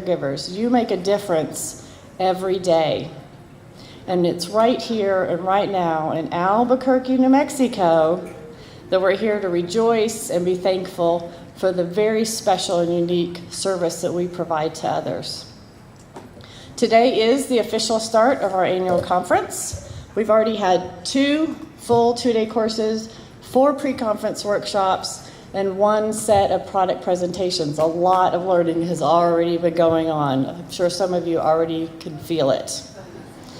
caregivers. You make a difference every day. And it's right here and right now in Albuquerque, New Mexico, that we're here to rejoice and be thankful for the very special and unique service that we provide to others. Today is the official start of our annual conference. We've already had 2 full 2-day courses, 4 pre-conference workshops, and 1 set of product presentations. A lot of learning has already been going on. I'm sure some of you already can feel it.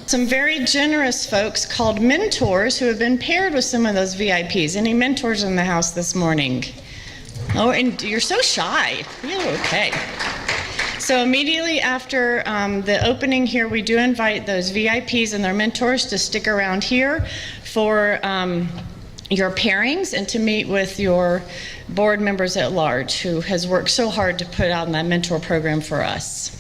Some very generous folks called mentors who have been paired with some of those VIPs. Any mentors in the house this morning? Oh, and you're so shy. You're okay. So immediately after the opening here, we do invite those VIPs and their mentors to stick around here for your pairings and to meet with your board members at large who has worked so hard to put out that mentor program for us.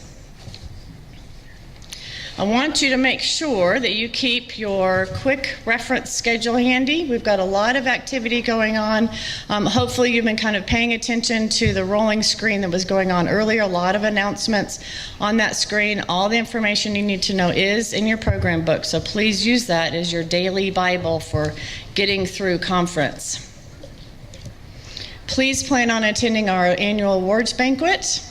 I want you to make sure that you keep your quick reference schedule handy. We've got a lot of activity going on. Hopefully you've been kind of paying attention to the rolling screen that was going on earlier. A lot of announcements on that screen. All the information you need to know is in your program book, so please use that as your daily Bible for getting through conference. Please plan on attending our annual awards banquet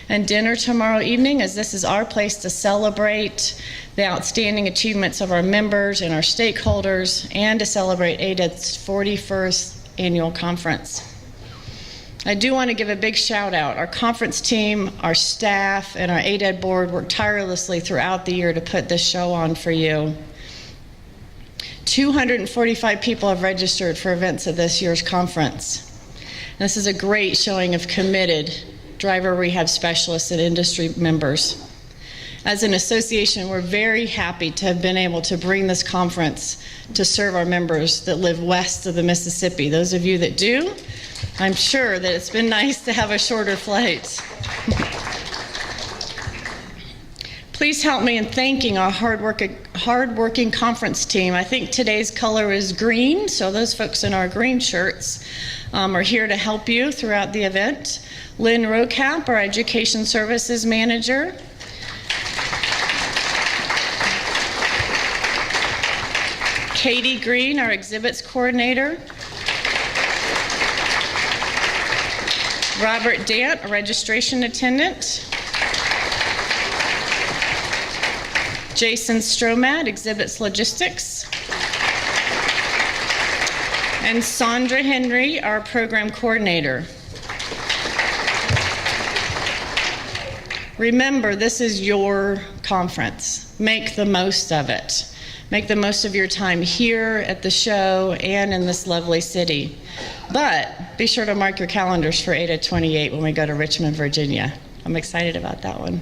and dinner tomorrow evening, as this is our place to celebrate the outstanding achievements of our members and our stakeholders and to celebrate ADED's 41st annual conference. I do want to give a big shout out. Our conference team, our staff, and our ADED board worked tirelessly throughout the year to put this show on for you. 245 people have registered for events at this year's conference. And this is a great showing of committed driver rehab specialists and industry members. As an association, we're very happy to have been able to bring this conference to serve our members that live west of the Mississippi. Those of you that do, I'm sure that it's been nice to have a shorter flight. Please help me in thanking our hardworking conference team. I think today's color is green, so those folks in our green shirts are here to help you throughout the event. Lynn Rocap, our Education Services Manager. Katie Green, our Exhibits Coordinator. Robert Dant, a Registration Attendant. Jason Stromat, Exhibits Logistics. And Sandra Henry, our Program Coordinator. Remember, this is your conference. Make the most of it. Make the most of your time here at the show and in this lovely city. But be sure to mark your calendars for ADED 28 when we go to Richmond, Virginia. I'm excited about that one.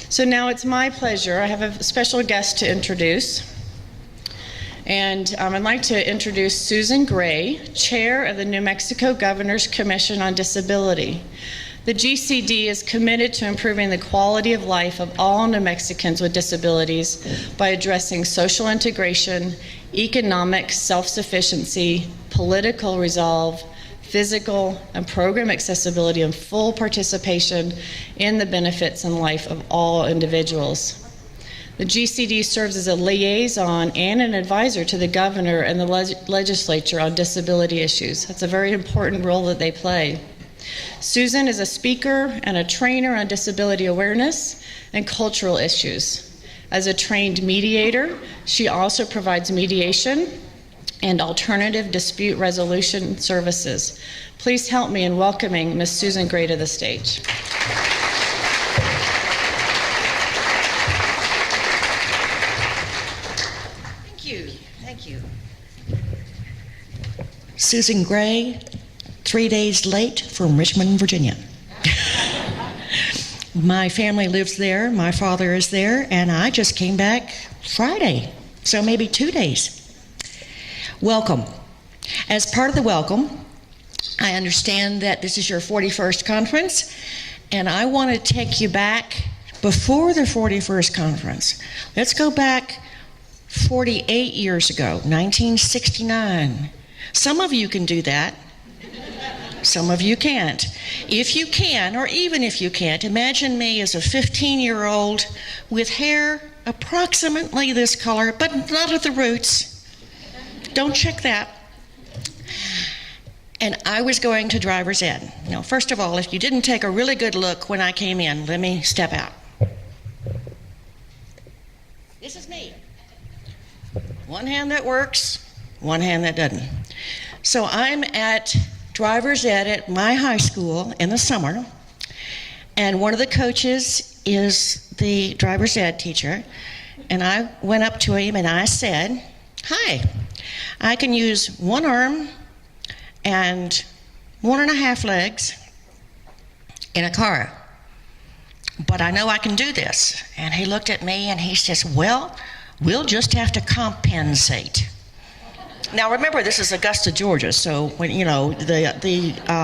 So now it's my pleasure. I have a special guest to introduce. And I'd like to introduce Susan Gray, Chair of the New Mexico Governor's Commission on Disability. The GCD is committed to improving the quality of life of all New Mexicans with disabilities by addressing social integration, economic self-sufficiency, political resolve, physical and program accessibility, and full participation in the benefits and life of all individuals. The GCD serves as a liaison and an advisor to the governor and the legislature on disability issues. That's a very important role that they play. Susan is a speaker and a trainer on disability awareness and cultural issues. As a trained mediator, she also provides mediation and alternative dispute resolution services. Please help me in welcoming Ms. Susan Gray to the stage. Thank you. Susan Gray, 3 days late from Richmond, Virginia. My family lives there, my father is there, and I just came back Friday, so maybe 2 days. Welcome. As part of the welcome, I understand that this is your 41st conference, and I want to take you back before the 41st conference. Let's go back 48 years ago, 1969. Some of you can do that. Some of you can't. If you can, or even if you can't, imagine me as a 15-year-old with hair approximately this color, but not at the roots. Don't check that. And I was going to driver's ed. Now, first of all, if you didn't take a really good look when I came in, let me step out. This is me. One hand that works, one hand that doesn't. So I'm at driver's ed at my high school in the summer, and one of the coaches is the driver's ed teacher, and I went up to him and I said, "Hi, I can use one arm and 1.5 legs in a car, but I know I can do this." And he looked at me and he says, "Well, we'll just have to compensate." Now remember, this is Augusta, Georgia, so when the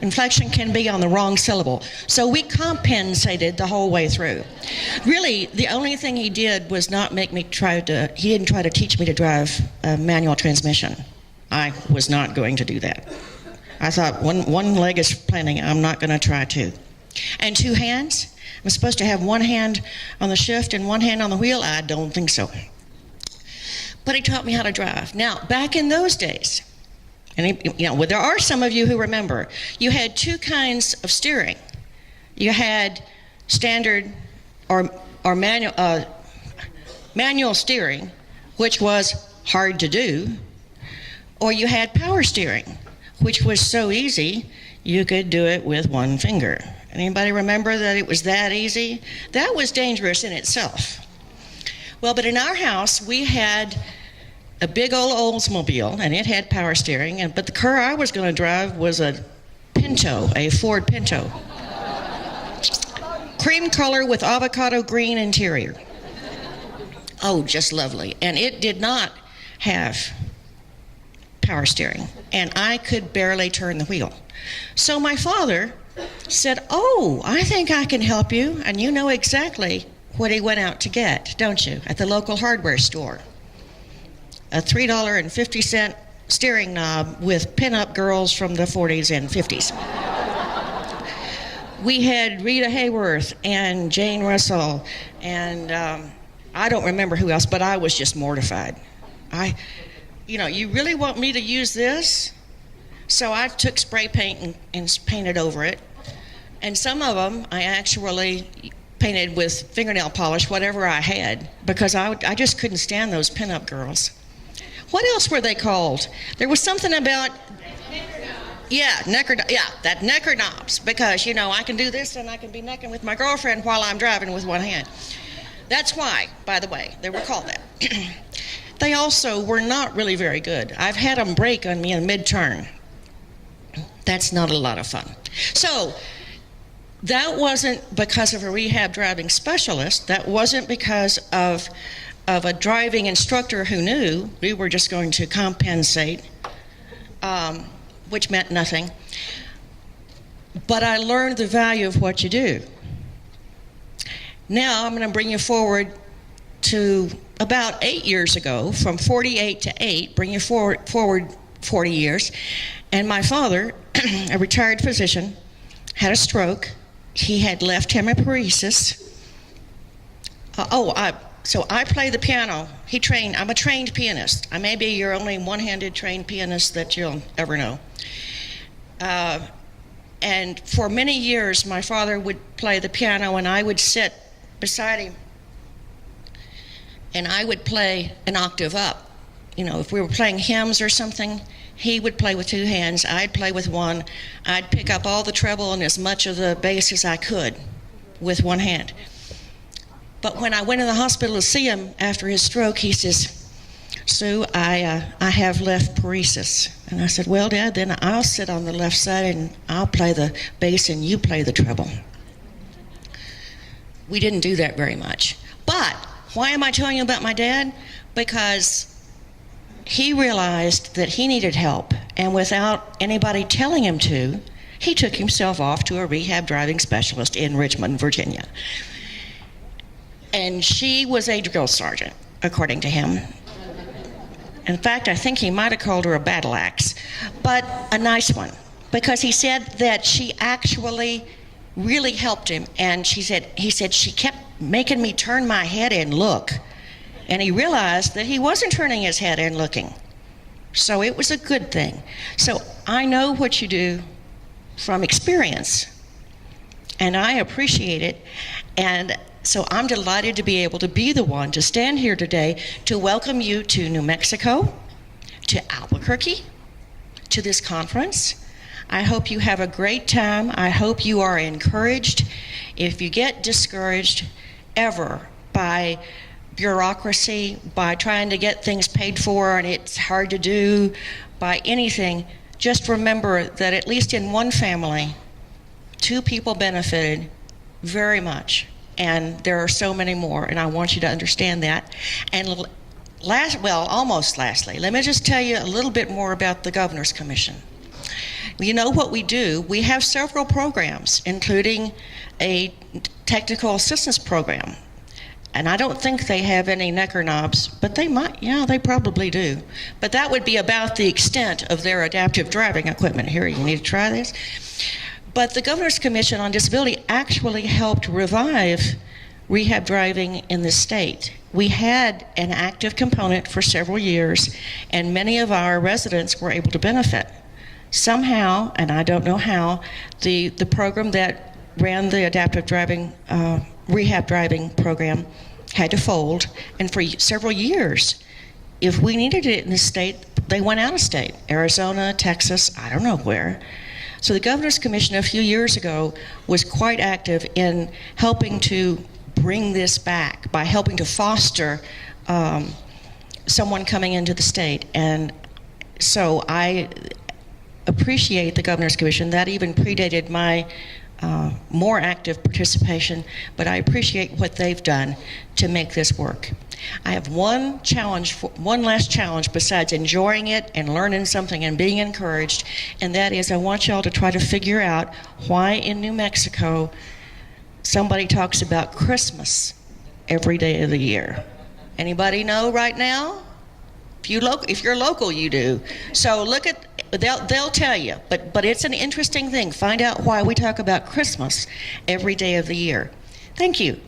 inflection can be on the wrong syllable. So we compensated the whole way through. Really, the only thing he did was not make me he didn't try to teach me to drive a manual transmission. I was not going to do that. I thought one leg is planning, I'm not going to try two. And 2 hands? I'm supposed to have one hand on the shift and one hand on the wheel? I don't think so. But he taught me how to drive. Now, back in those days, and there are some of you who remember, you had 2 kinds of steering. You had standard or manual steering, which was hard to do, or you had power steering, which was so easy you could do it with one finger. Anybody remember that it was that easy? That was dangerous in itself. Well, but in our house, we had a big old Oldsmobile, and it had power steering, but the car I was going to drive was a Pinto, a Ford Pinto. Cream color with avocado green interior. Oh, just lovely. And it did not have power steering, and I could barely turn the wheel. So my father said, "Oh, I think I can help you," and you know exactly what he went out to get, don't you, at the local hardware store? A $3.50 steering knob with pin-up girls from the 40s and 50s. We had Rita Hayworth and Jane Russell, and I don't remember who else, but I was just mortified. You really want me to use this? So I took spray paint and painted over it, and some of them I actually painted with fingernail polish, whatever I had, because I just couldn't stand those pinup girls. What else were they called? There was something about necker knobs, because I can do this and I can be necking with my girlfriend while I'm driving with one hand. That's why, by the way, they were called that. They also were not really very good. I've had them break on me in mid-turn. That's not a lot of fun. So that wasn't because of a rehab driving specialist. That wasn't because of a driving instructor who knew. We were just going to compensate, which meant nothing. But I learned the value of what you do. Now I'm going to bring you forward to about 8 years ago, from 48 to 8, bring you forward 40 years. And my father, a retired physician, had a stroke. He had left hemiparesis. So I play the piano. I'm a trained pianist. I may be your only one-handed trained pianist that you'll ever know. And for many years, my father would play the piano, and I would sit beside him, and I would play an octave up. If we were playing hymns or something, he would play with 2 hands, I'd play with one. I'd pick up all the treble and as much of the bass as I could with one hand. But when I went in the hospital to see him after his stroke, he says, "Sue, I have left paresis." And I said, "Well, Dad, then I'll sit on the left side and I'll play the bass and you play the treble." We didn't do that very much. But why am I telling you about my dad? Because he realized that he needed help, and without anybody telling him to, he took himself off to a rehab driving specialist in Richmond, Virginia. And she was a drill sergeant, according to him. In fact, I think he might have called her a battle axe, but a nice one, because he said that she actually really helped him. And he said she kept making me turn my head and look. And he realized that he wasn't turning his head and looking. So it was a good thing. So I know what you do from experience, and I appreciate it. And so I'm delighted to be able to be the one to stand here today to welcome you to New Mexico, to Albuquerque, to this conference. I hope you have a great time. I hope you are encouraged. If you get discouraged ever by bureaucracy, by trying to get things paid for and it's hard to do, by anything, just remember that at least in one family, 2 people benefited very much, and there are so many more, and I want you to understand that. And almost lastly, let me just tell you a little bit more about the Governor's Commission. You know what we do? We have several programs, including a technical assistance program. And I don't think they have any neck or knobs, but they might, yeah, they probably do. But that would be about the extent of their adaptive driving equipment. Here, you need to try this. But the Governor's Commission on Disability actually helped revive rehab driving in the state. We had an active component for several years, and many of our residents were able to benefit. Somehow, and I don't know how, the program that ran the adaptive driving, rehab driving program had to fold, and for several years, if we needed it in the state, they went out of state. Arizona, Texas, I don't know where. So the Governor's Commission a few years ago was quite active in helping to bring this back by helping to foster someone coming into the state. And so I appreciate the Governor's Commission. That even predated my more active participation, but I appreciate what they've done to make this work. I have one last challenge besides enjoying it and learning something and being encouraged, and that is I want y'all to try to figure out why in New Mexico somebody talks about Christmas every day of the year. Anybody know right now? If you're local, you do. So look at, they'll tell you, but it's an interesting thing. Find out why we talk about Christmas every day of the year. Thank you.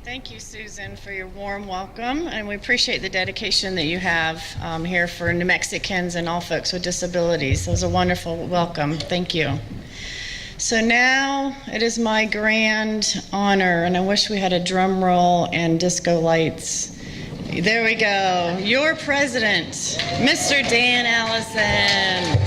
Thank you, Susan, for your warm welcome, and we appreciate the dedication that you have here for New Mexicans and all folks with disabilities. It was a wonderful welcome. Thank you. So now it is my grand honor, and I wish we had a drum roll and disco lights. There we go. Your president, Mr. Dan Allison.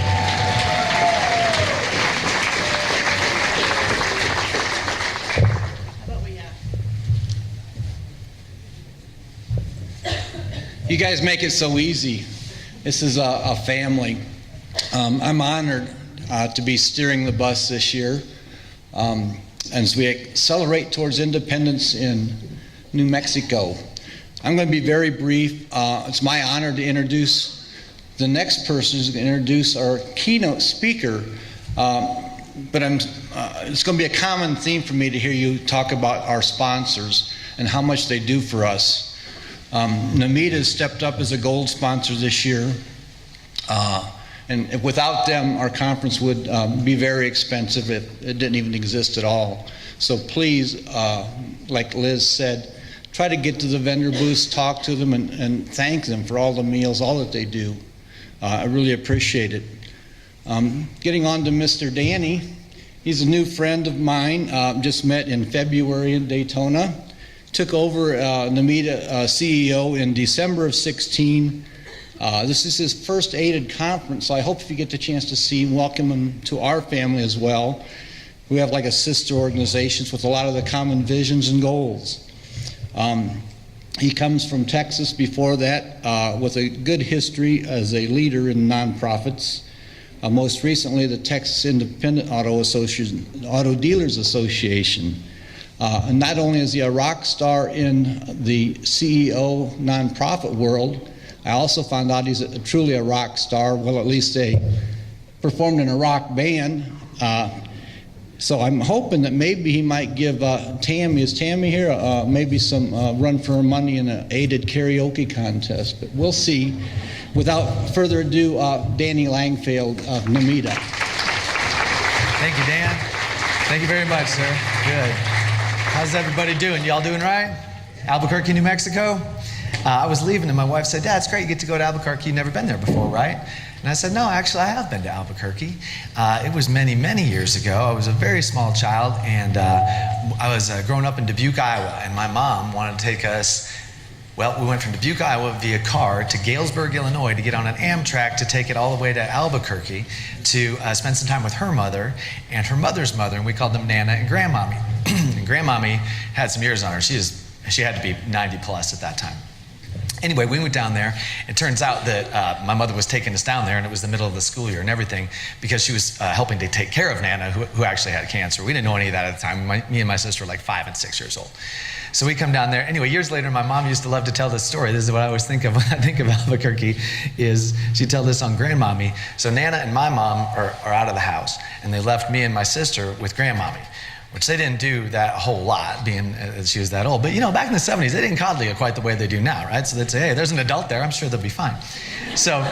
You guys make it so easy. This is a family. I'm honored to be steering the bus this year as we accelerate towards independence in New Mexico. I'm going to be very brief. It's my honor to introduce the next person who's going to introduce our keynote speaker. But it's going to be a common theme for me to hear you talk about our sponsors and how much they do for us. Namita has stepped up as a gold sponsor this year, and without them, our conference would be very expensive if it didn't even exist at all. So please, like Liz said, try to get to the vendor booths, talk to them, and thank them for all the meals, all that they do. I really appreciate it. Getting on to Mr. Danny, he's a new friend of mine, just met in February in Daytona. Took over Namita CEO in December of 16. This is his first ADED conference, so I hope if you get the chance to see him, welcome him to our family as well. We have like a sister organizations with a lot of the common visions and goals. He comes from Texas before that with a good history as a leader in nonprofits. Most recently, the Texas Independent Auto Dealers Association. And not only is he a rock star in the CEO nonprofit world, I also found out he's truly a rock star. Well, at least they performed in a rock band. So I'm hoping that maybe he might give Tammy, is Tammy here, maybe some run for her money in an ADED karaoke contest, but we'll see. Without further ado, Danny Langfield of Namita. Thank you, Dan. Thank you very much, sir. Good. How's everybody doing? Y'all doing right? Albuquerque, New Mexico? I was leaving and my wife said, Dad, it's great you get to go to Albuquerque. You've never been there before, right? And I said, no, actually I have been to Albuquerque. It was many, many years ago. I was a very small child and I was growing up in Dubuque, Iowa, and my mom wanted to take us. Well, we went from Dubuque, Iowa via car to Galesburg, Illinois to get on an Amtrak to take it all the way to Albuquerque to spend some time with her mother and her mother's mother, and we called them Nana and Grandmommy. And Grandmommy had some years on her. She had to be 90 plus at that time. Anyway, we went down there. It turns out that my mother was taking us down there, and it was the middle of the school year and everything, because she was helping to take care of Nana, who actually had cancer. We didn't know any of that at the time. Me and my sister were like 5 and 6 years old. So we come down there. Anyway, years later, my mom used to love to tell this story. This is what I always think of when I think of Albuquerque, is she'd tell this on Grandmommy. So Nana and my mom are out of the house, and they left me and my sister with Grandmommy, which they didn't do that a whole lot, being she was that old. But you know, back in the 70s, they didn't coddle you quite the way they do now, right? So they'd say, hey, there's an adult there, I'm sure they'll be fine. So,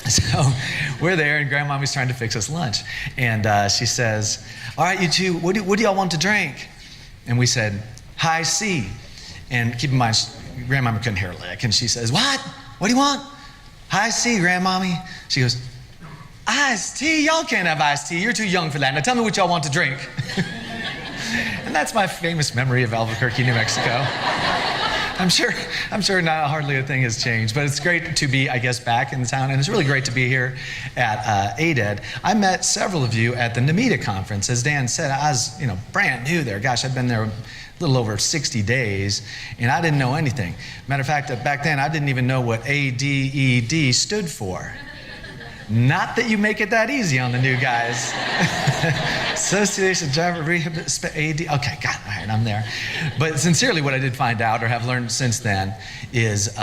so we're there, and Grandmommy's trying to fix us lunch. And she says, all right, you two, what do y'all want to drink? And we said, high C. And keep in mind, Grandmommy couldn't hear a lick. And she says, what? What do you want? High C, Grandmommy. She goes, iced tea? Y'all can't have iced tea. You're too young for that. Now tell me what y'all want to drink. And that's my famous memory of Albuquerque, New Mexico. I'm sure not hardly a thing has changed, but it's great to be, I guess, back in town, and it's really great to be here at ADED. I met several of you at the Namita conference. As Dan said, I was, brand new there. Gosh, I'd been there a little over 60 days, and I didn't know anything. Matter of fact, back then, I didn't even know what ADED stood for. Not that you make it that easy on the new guys. Association Driver Rehab, AD. Okay, got it. All right, I'm there. But sincerely, what I did find out, or have learned since then, is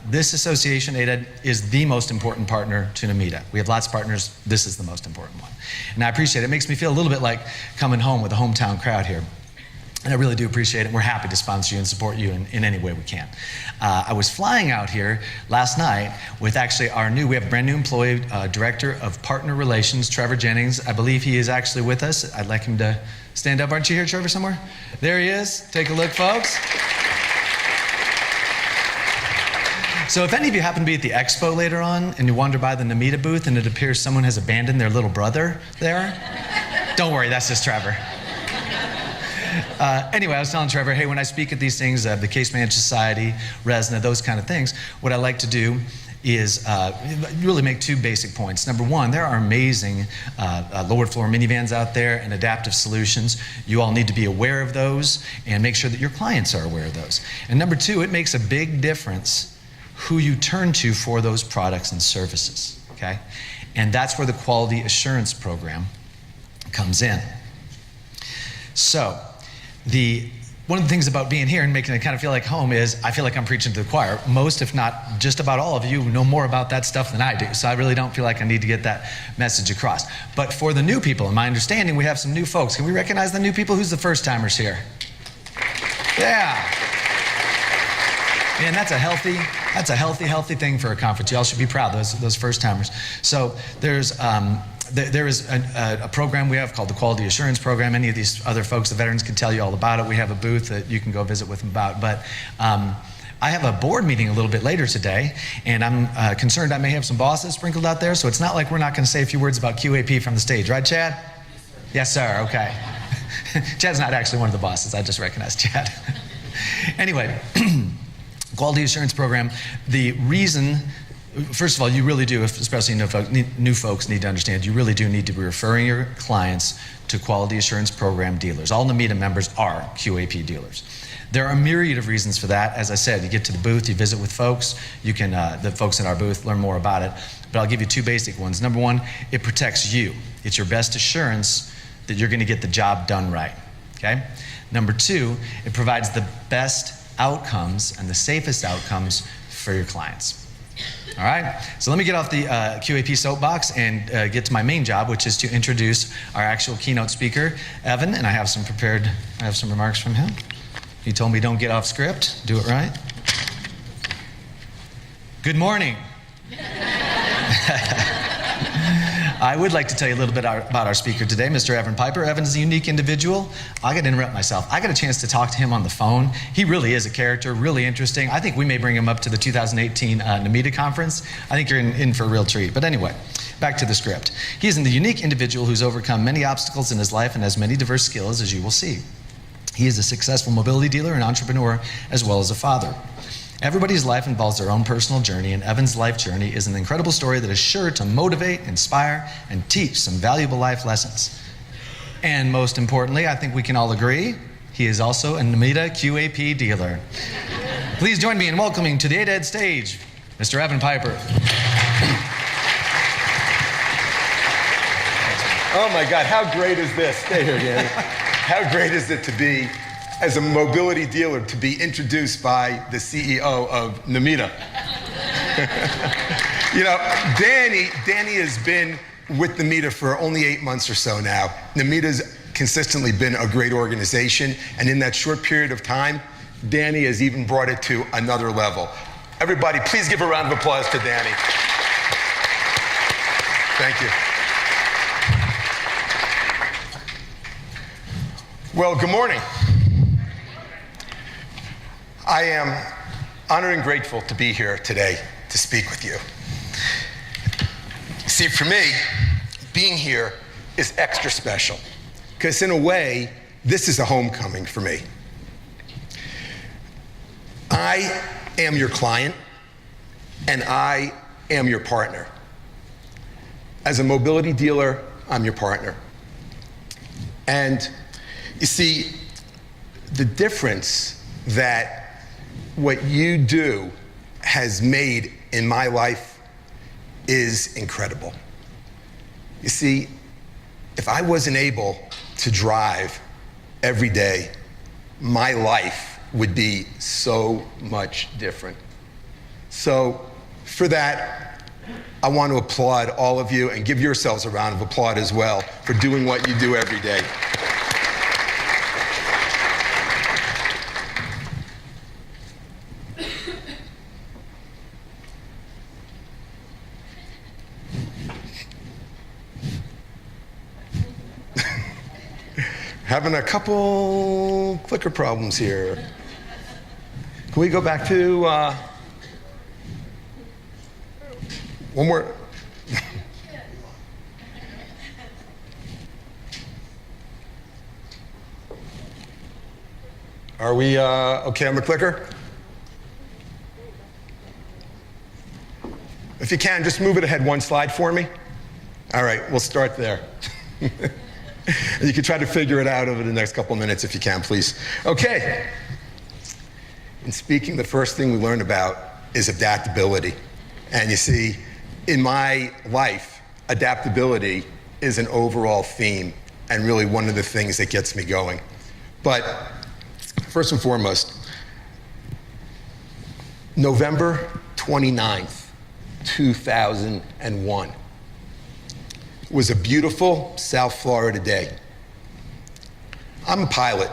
this association, ADED, is the most important partner to Namita. We have lots of partners. This is the most important one. And I appreciate it. It makes me feel a little bit like coming home with a hometown crowd here. And I really do appreciate it. We're happy to sponsor you and support you in any way we can. I was flying out here last night with actually we have a brand new employee, Director of Partner Relations, Trevor Jennings. I believe he is actually with us. I'd like him to stand up. Aren't you here, Trevor, somewhere? There he is. Take a look, folks. So if any of you happen to be at the expo later on and you wander by the Namita booth and it appears someone has abandoned their little brother there, don't worry, that's just Trevor. Anyway, I was telling Trevor, hey, when I speak at these things, the Case Management Society, RESNA, those kind of things, what I like to do is really make two basic points. Number one, there are amazing lowered floor minivans out there and adaptive solutions. You all need to be aware of those and make sure that your clients are aware of those. And number two, it makes a big difference who you turn to for those products and services, okay? And that's where the quality assurance program comes in. So, one of the things about being here and making it kind of feel like home is I feel like I'm preaching to the choir. Most, if not just about all of you, know more about that stuff than I do. So I really don't feel like I need to get that message across. But for the new people, in my understanding, we have some new folks. Can we recognize the new people? Who's the first timers here? Yeah. Man, that's a healthy thing for a conference. Y'all should be proud, those first timers. So there is a program we have called the Quality Assurance Program. Any of these other folks, the veterans, can tell you all about it. We have a booth that you can go visit with them about. But I have a board meeting a little bit later today, and I'm concerned I may have some bosses sprinkled out there, so it's not like we're not going to say a few words about QAP from the stage. Right, Chad? Yes, sir. Okay. Chad's not actually one of the bosses. I just recognized Chad. Anyway, Quality Assurance Program, the reason, first of all, you really do, especially new folks need to understand, you really do need to be referring your clients to Quality Assurance Program dealers. All Namita members are QAP dealers. There are a myriad of reasons for that. As I said, you get to the booth, you visit with folks, you can, the folks in our booth, learn more about it. But I'll give you two basic ones. Number one, it protects you. It's your best assurance that you're going to get the job done right, okay? Number two, it provides the best outcomes and the safest outcomes for your clients. All right, so let me get off the QAP soapbox and get to my main job, which is to introduce our actual keynote speaker, Evan, and I have some remarks from him. He told me don't get off script, do it right. Good morning. I would like to tell you a little bit about our speaker today, Mr. Evan Piper. Evan is a unique individual. I got to interrupt myself. I got a chance to talk to him on the phone. He really is a character, really interesting. I think we may bring him up to the 2018 NMEDA conference. I think you're in for a real treat. But anyway, back to the script. He's a unique individual who's overcome many obstacles in his life and has many diverse skills, as you will see. He is a successful mobility dealer and entrepreneur, as well as a father. Everybody's life involves their own personal journey, and Evan's life journey is an incredible story that is sure to motivate, inspire, and teach some valuable life lessons. And most importantly, I think we can all agree, he is also a NMEDA QAP dealer. Please join me in welcoming to the ADED stage, Mr. Evan Piper. Oh my God, how great is this? Stay here, Danny. How great is it to be, as a mobility dealer, to be introduced by the CEO of NMEDA. You know, Danny has been with NMEDA for only 8 months or so now. NMEDA's consistently been a great organization, and in that short period of time, Danny has even brought it to another level. Everybody, please give a round of applause to Danny. Thank you. Well, good morning. I am honored and grateful to be here today to speak with you. See, for me, being here is extra special because in a way, this is a homecoming for me. I am your client and I am your partner. As a mobility dealer, I'm your partner. And you see, the difference that what you do has made in my life is incredible. You see, if I wasn't able to drive every day, my life would be so much different. So for that, I want to applaud all of you and give yourselves a round of applause as well for doing what you do every day. Having a couple clicker problems here. Can we go back to one more? Are we okay on the clicker? If you can, just move it ahead one slide for me. All right, we'll start there. You can try to figure it out over the next couple minutes if you can, please. Okay. In speaking, the first thing we learn about is adaptability. And you see, in my life, adaptability is an overall theme and really one of the things that gets me going. But first and foremost, November 29th, 2001. Was a beautiful South Florida day. I'm a pilot,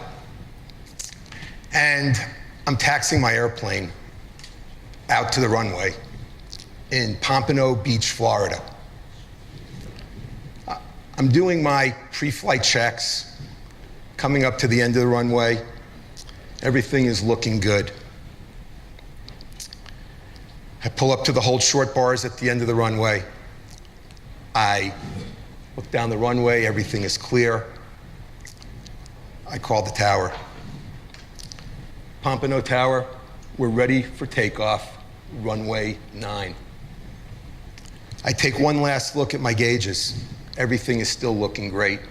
and I'm taxiing my airplane out to the runway in Pompano Beach, Florida. I'm doing my pre-flight checks, coming up to the end of the runway. Everything is looking good. I pull up to the hold short bars at the end of the runway. I look down the runway, everything is clear. I call the tower. Pompano Tower, we're ready for takeoff, runway 9. I take one last look at my gauges. Everything is still looking great.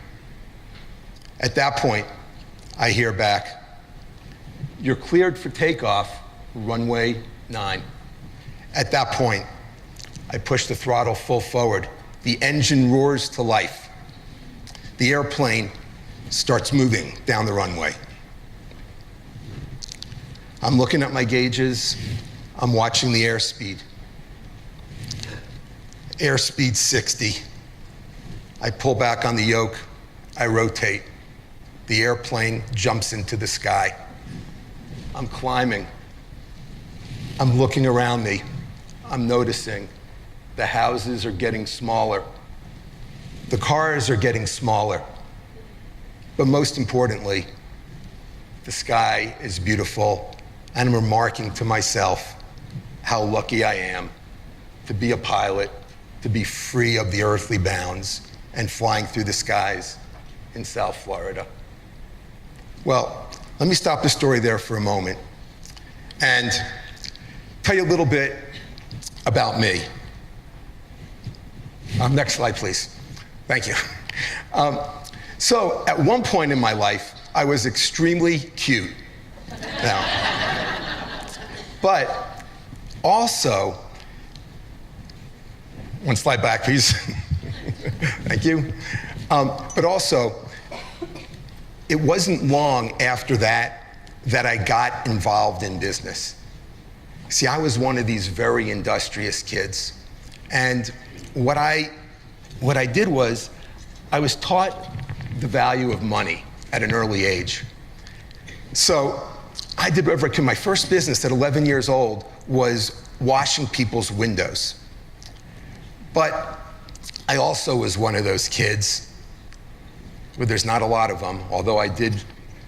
At that point, I hear back, you're cleared for takeoff, runway 9. At that point, I push the throttle full forward. The engine roars to life. The airplane starts moving down the runway. I'm looking at my gauges. I'm watching the airspeed. airspeed 60. I pull back on the yoke, I rotate. The airplane jumps into the sky. I'm climbing. I'm looking around me. I'm noticing the houses are getting smaller. The cars are getting smaller. But most importantly, the sky is beautiful, and I'm remarking to myself how lucky I am to be a pilot, to be free of the earthly bounds and flying through the skies in South Florida. Well, let me stop the story there for a moment and tell you a little bit about me. Next slide, please. Thank you. So at one point in my life, I was extremely cute. Now, but also, one slide back, please. Thank you. But also, it wasn't long after that I got involved in business. See, I was one of these very industrious kids. And what I did was, I was taught the value of money at an early age. So I did whatever I could. My first business at 11 years old was washing people's windows. But I also was one of those kids, where there's not a lot of them, although I did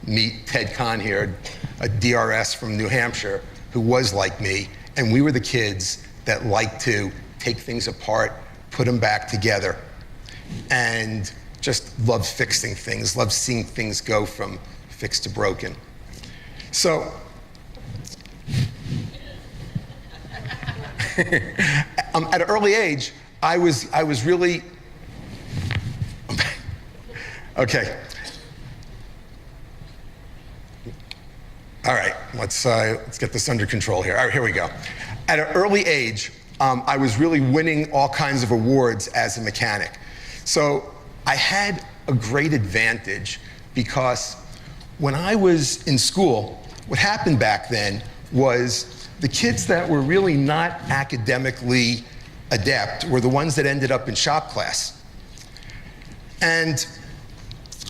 meet Ted Kahn here, a DRS from New Hampshire, who was like me, and we were the kids that liked to take things apart, put them back together, and just loved fixing things, loved seeing things go from fixed to broken. So, at an early age, I was really, okay. All right, let's get this under control here. All right, here we go. At an early age, I was really winning all kinds of awards as a mechanic. So I had a great advantage because when I was in school, what happened back then was the kids that were really not academically adept were the ones that ended up in shop class. And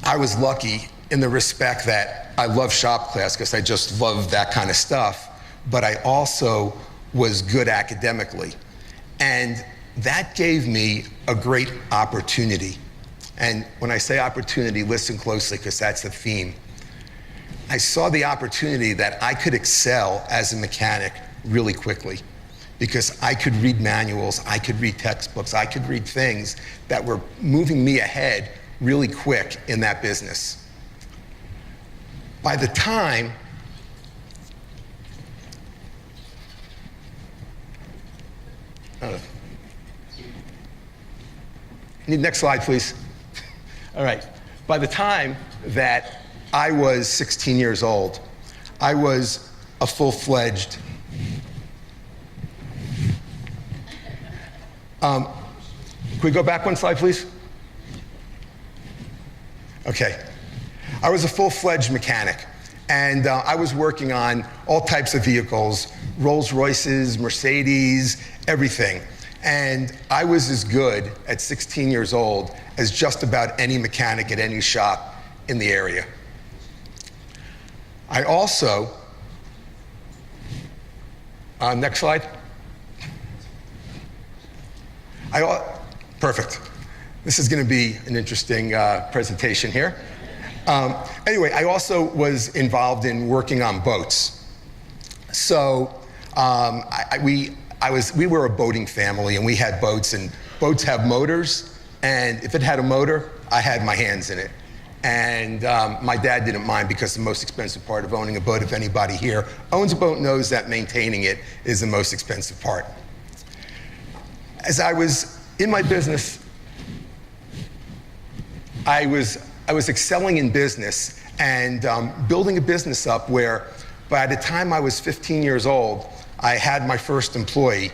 I was lucky in the respect that I love shop class because I just love that kind of stuff, but I also was good academically. And that gave me a great opportunity. And when I say opportunity, listen closely because that's the theme. I saw the opportunity that I could excel as a mechanic really quickly because I could read manuals, I could read textbooks, I could read things that were moving me ahead really quick in that business. By the time next slide, please. All right. By the time that I was 16 years old, I was a full-fledged can we go back one slide, please? Okay. I was a full-fledged mechanic, and I was working on all types of vehicles, Rolls Royces, Mercedes, everything. And I was as good at 16 years old as just about any mechanic at any shop in the area. I also, next slide. Perfect. This is going to be an interesting presentation here. Anyway, I also was involved in working on boats. So we were a boating family, and we had boats, and boats have motors, and if it had a motor, I had my hands in it. And my dad didn't mind because the most expensive part of owning a boat, if anybody here owns a boat, knows that maintaining it is the most expensive part. As I was in my business, I was excelling in business and building a business up where by the time I was 15 years old, I had my first employee.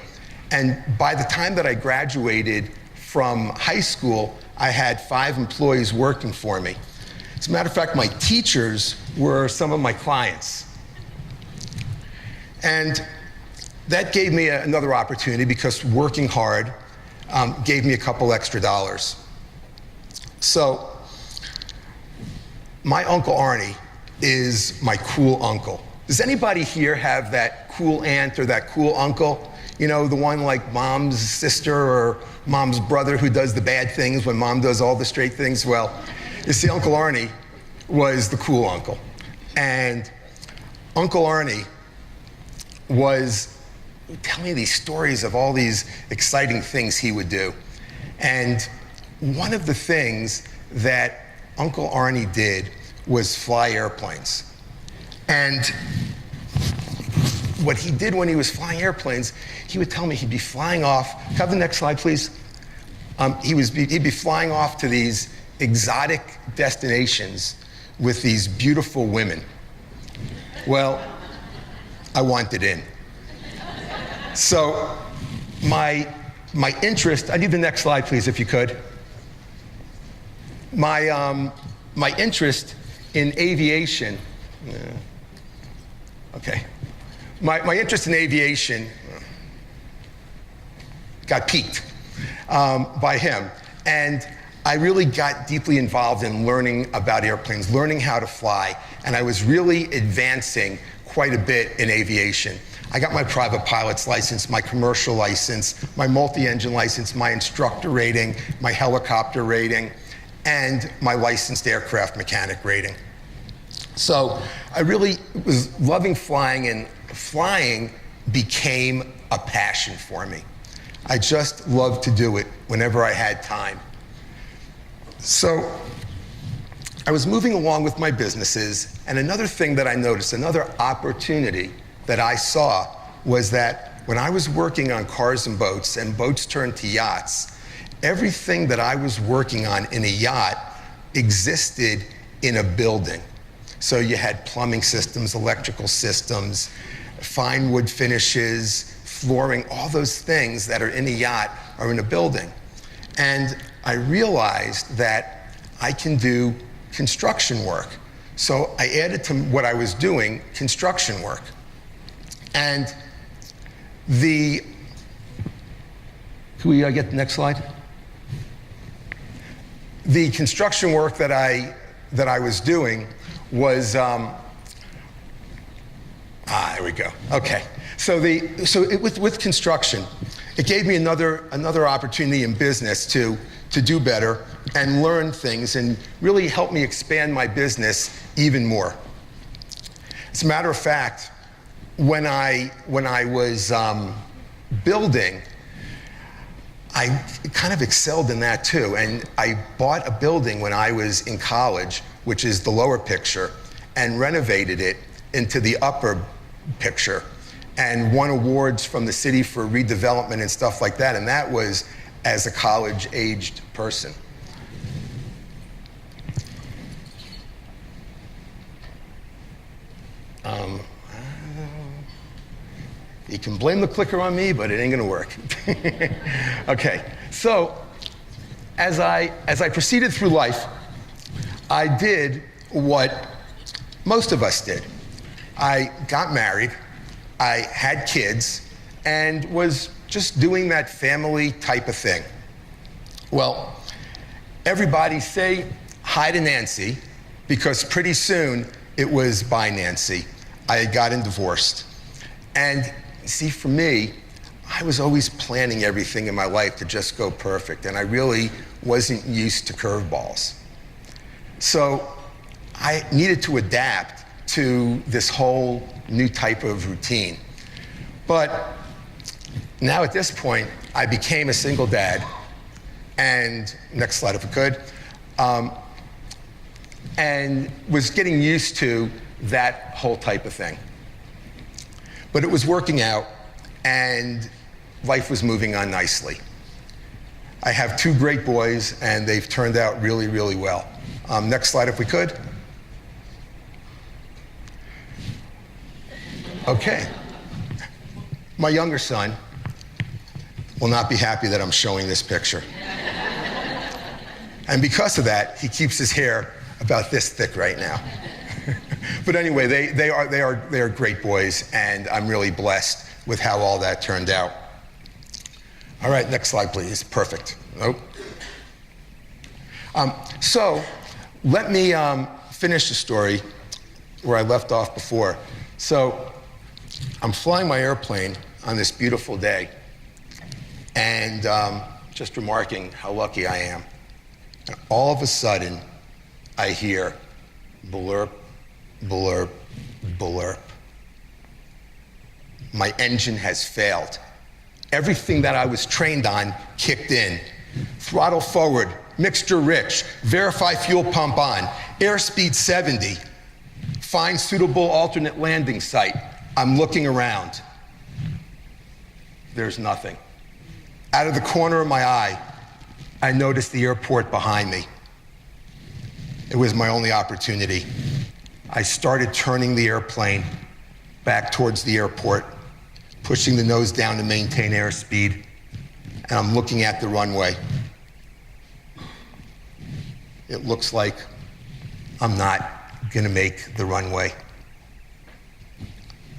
And by the time that I graduated from high school, I had 5 employees working for me. As a matter of fact, my teachers were some of my clients. And that gave me another opportunity because working hard, gave me a couple extra dollars. So my Uncle Arnie is my cool uncle. Does anybody here have that cool aunt or that cool uncle? You know, the one like mom's sister or mom's brother who does the bad things when mom does all the straight things? Well, you see, Uncle Arnie was the cool uncle. And Uncle Arnie was telling me these stories of all these exciting things he would do. And one of the things that Uncle Arnie did was fly airplanes. And what he did when he was flying airplanes, he would tell me he'd be flying off. Can I have the next slide, please? He'd be flying off to these exotic destinations with these beautiful women. Well, I wanted in. So my interest, I need the next slide, please, if you could. My interest in aviation, okay. My interest in aviation got piqued by him. And I really got deeply involved in learning about airplanes, learning how to fly. And I was really advancing quite a bit in aviation. I got my private pilot's license, my commercial license, my multi-engine license, my instructor rating, my helicopter rating, and my licensed aircraft mechanic rating. So I really was loving flying, and flying became a passion for me. I just loved to do it whenever I had time. So I was moving along with my businesses, and another thing that I noticed, another opportunity that I saw, was that when I was working on cars and boats turned to yachts, everything that I was working on in a yacht existed in a building. So you had plumbing systems, electrical systems, fine wood finishes, flooring, all those things that are in a yacht are in a building. And I realized that I can do construction work. So I added to what I was doing construction work. And can we get the next slide? The construction work that I was doing was, there we go, okay. So with construction, it gave me another opportunity in business to do better and learn things and really help me expand my business even more. As a matter of fact, when I was building, I kind of excelled in that too. And I bought a building when I was in college, which is the lower picture, and renovated it into the upper picture, and won awards from the city for redevelopment and stuff like that. And that was as a college-aged person. You can blame the clicker on me, but it ain't gonna work. Okay, so as I proceeded through life, I did what most of us did. I got married, I had kids, and was just doing that family type of thing. Well, everybody say hi to Nancy, because pretty soon it was bye Nancy. I had gotten divorced. And see, for me, I was always planning everything in my life to just go perfect, and I really wasn't used to curveballs. So I needed to adapt to this whole new type of routine. But now at this point, I became a single dad, and next slide if we could, and was getting used to that whole type of thing. But it was working out, and life was moving on nicely. I have two great boys, and they've turned out really, really well. Next slide if we could. Okay. My younger son will not be happy that I'm showing this picture. And because of that, he keeps his hair about this thick right now. But anyway, they are great boys, and I'm really blessed with how all that turned out. All right, next slide, please. Perfect. Nope. So let me finish the story where I left off before. So I'm flying my airplane on this beautiful day, and just remarking how lucky I am. And all of a sudden, I hear blurp, blurp, blurp. My engine has failed. Everything that I was trained on kicked in. Throttle forward, mixture rich, verify fuel pump on, airspeed 70, find suitable alternate landing site. I'm looking around. There's nothing. Out of the corner of my eye, I noticed the airport behind me. It was my only opportunity. I started turning the airplane back towards the airport, pushing the nose down to maintain airspeed, and I'm looking at the runway. It looks like I'm not gonna make the runway.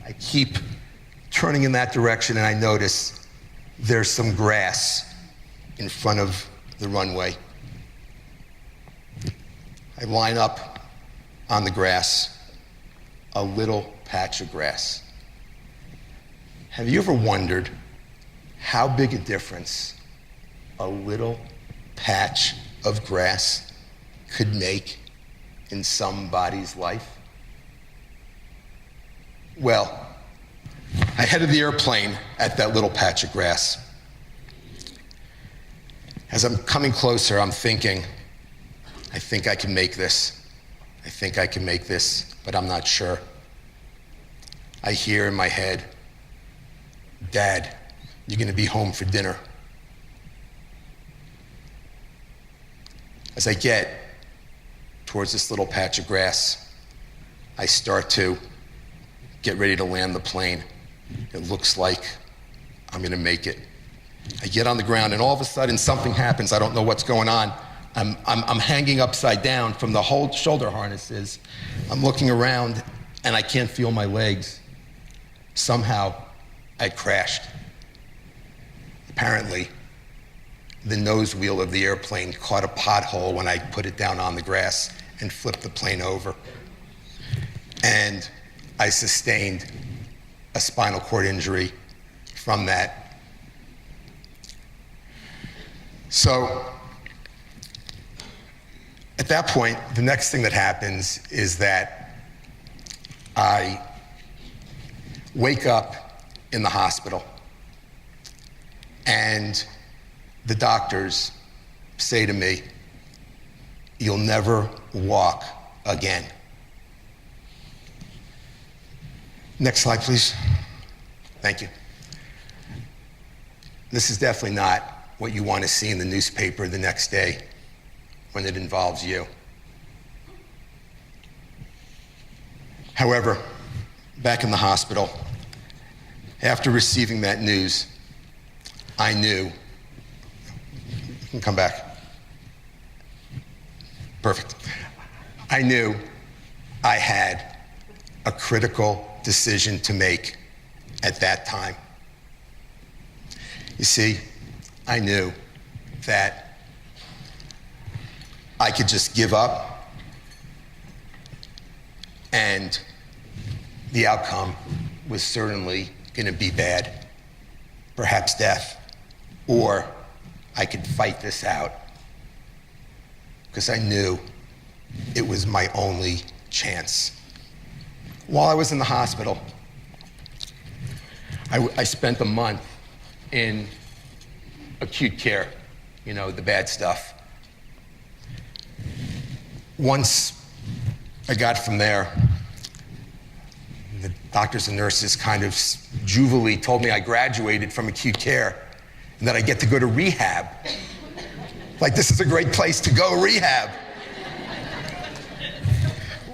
I keep turning in that direction, and I notice there's some grass in front of the runway. I line up on the grass, a little patch of grass. Have you ever wondered how big a difference a little patch of grass could make in somebody's life? Well, I headed the airplane at that little patch of grass. As I'm coming closer, I'm thinking, I think I can make this. I think I can make this, but I'm not sure. I hear in my head, Dad, you're gonna be home for dinner. As I get towards this little patch of grass, I start to get ready to land the plane. It looks like I'm gonna make it. I get on the ground, and all of a sudden something happens. I don't know what's going on. I'm hanging upside down from the whole shoulder harnesses. I'm looking around, and I can't feel my legs. Somehow, I crashed. Apparently, the nose wheel of the airplane caught a pothole when I put it down on the grass and flipped the plane over. And I sustained a spinal cord injury from that. So, at that point, the next thing that happens is that I wake up in the hospital, and the doctors say to me, "You'll never walk again." Next slide, please. Thank you. This is definitely not what you want to see in the newspaper the next day when it involves you. However, back in the hospital, after receiving that news, I knew, you can come back. Perfect. I knew I had a critical decision to make at that time. You see, I knew that I could just give up, and the outcome was certainly going to be bad, perhaps death, or I could fight this out, because I knew it was my only chance. While I was in the hospital, I spent a month in acute care, you know, the bad stuff. Once I got from there, the doctors and nurses kind of jovially told me I graduated from acute care and that I get to go to rehab. Like, this is a great place to go, rehab.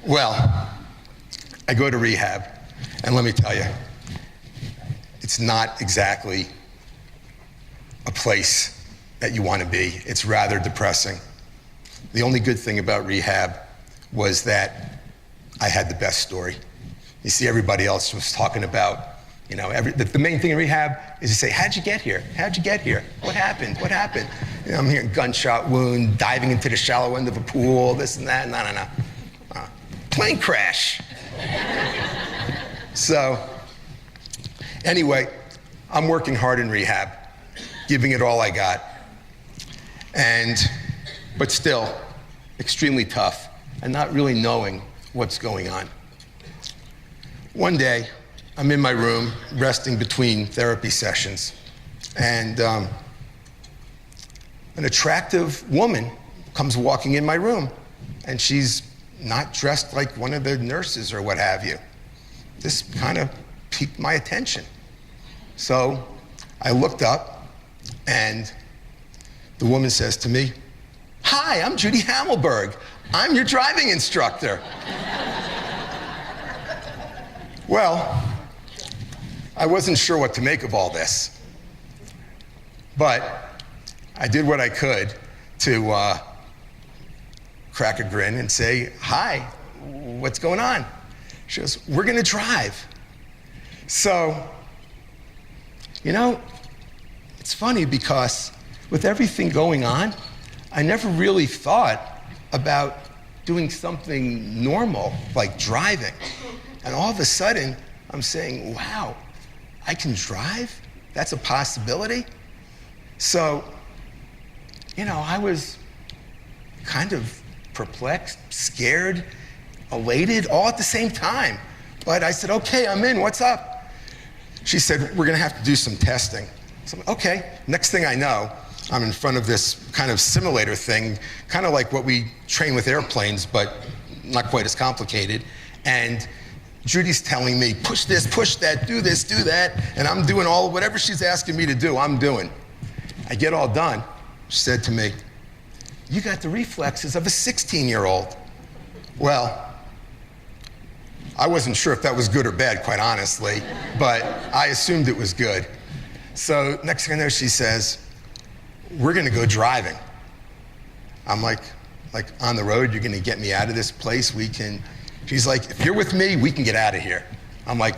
Well, I go to rehab, and let me tell you, it's not exactly a place that you want to be. It's rather depressing. The only good thing about rehab was that I had the best story. You see, everybody else was talking about You know, the main thing in rehab is you say, how'd you get here? How'd you get here? What happened? What happened? You know, I'm hearing gunshot wound, diving into the shallow end of a pool, this and that. No. Plane crash. So, anyway, I'm working hard in rehab, giving it all I got. But still, extremely tough and not really knowing what's going on. One day, I'm in my room, resting between therapy sessions, and an attractive woman comes walking in my room, and she's not dressed like one of the nurses or what have you. This kind of piqued my attention. So I looked up, and the woman says to me, "Hi, I'm Judy Hamelberg. I'm your driving instructor." Well, I wasn't sure what to make of all this, but I did what I could to crack a grin and say, "Hi, what's going on?" She goes, "We're gonna drive." So, you know, it's funny because with everything going on, I never really thought about doing something normal like driving. And all of a sudden, I'm saying, wow, I can drive? That's a possibility? So, you know, I was kind of perplexed, scared, elated, all at the same time. But I said, okay, I'm in, what's up? She said, we're gonna have to do some testing. So I'm like, okay, next thing I know, I'm in front of this kind of simulator thing, kind of like what we train with airplanes, but not quite as complicated. And Judy's telling me, push this, push that, do this, do that, and I'm doing whatever she's asking me to do, I'm doing. I get all done. She said to me, "You got the reflexes of a 16-year-old. Well, I wasn't sure if that was good or bad, quite honestly, but I assumed it was good. So next thing I know, she says, "We're gonna go driving." I'm like on the road, you're gonna get me out of this place? She's like, "If you're with me, we can get out of here." I'm like,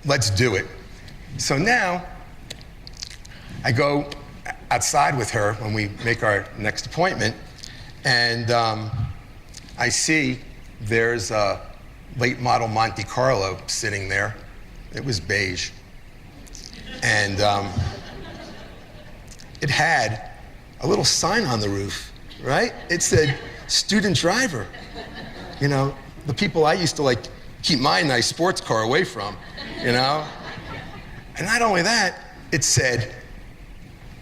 let's do it. So now, I go outside with her when we make our next appointment, and I see there's a late model Monte Carlo sitting there. It was beige. And it had a little sign on the roof, right? It said, "Student driver." You know, the people I used to keep my nice sports car away from, you know? And not only that, it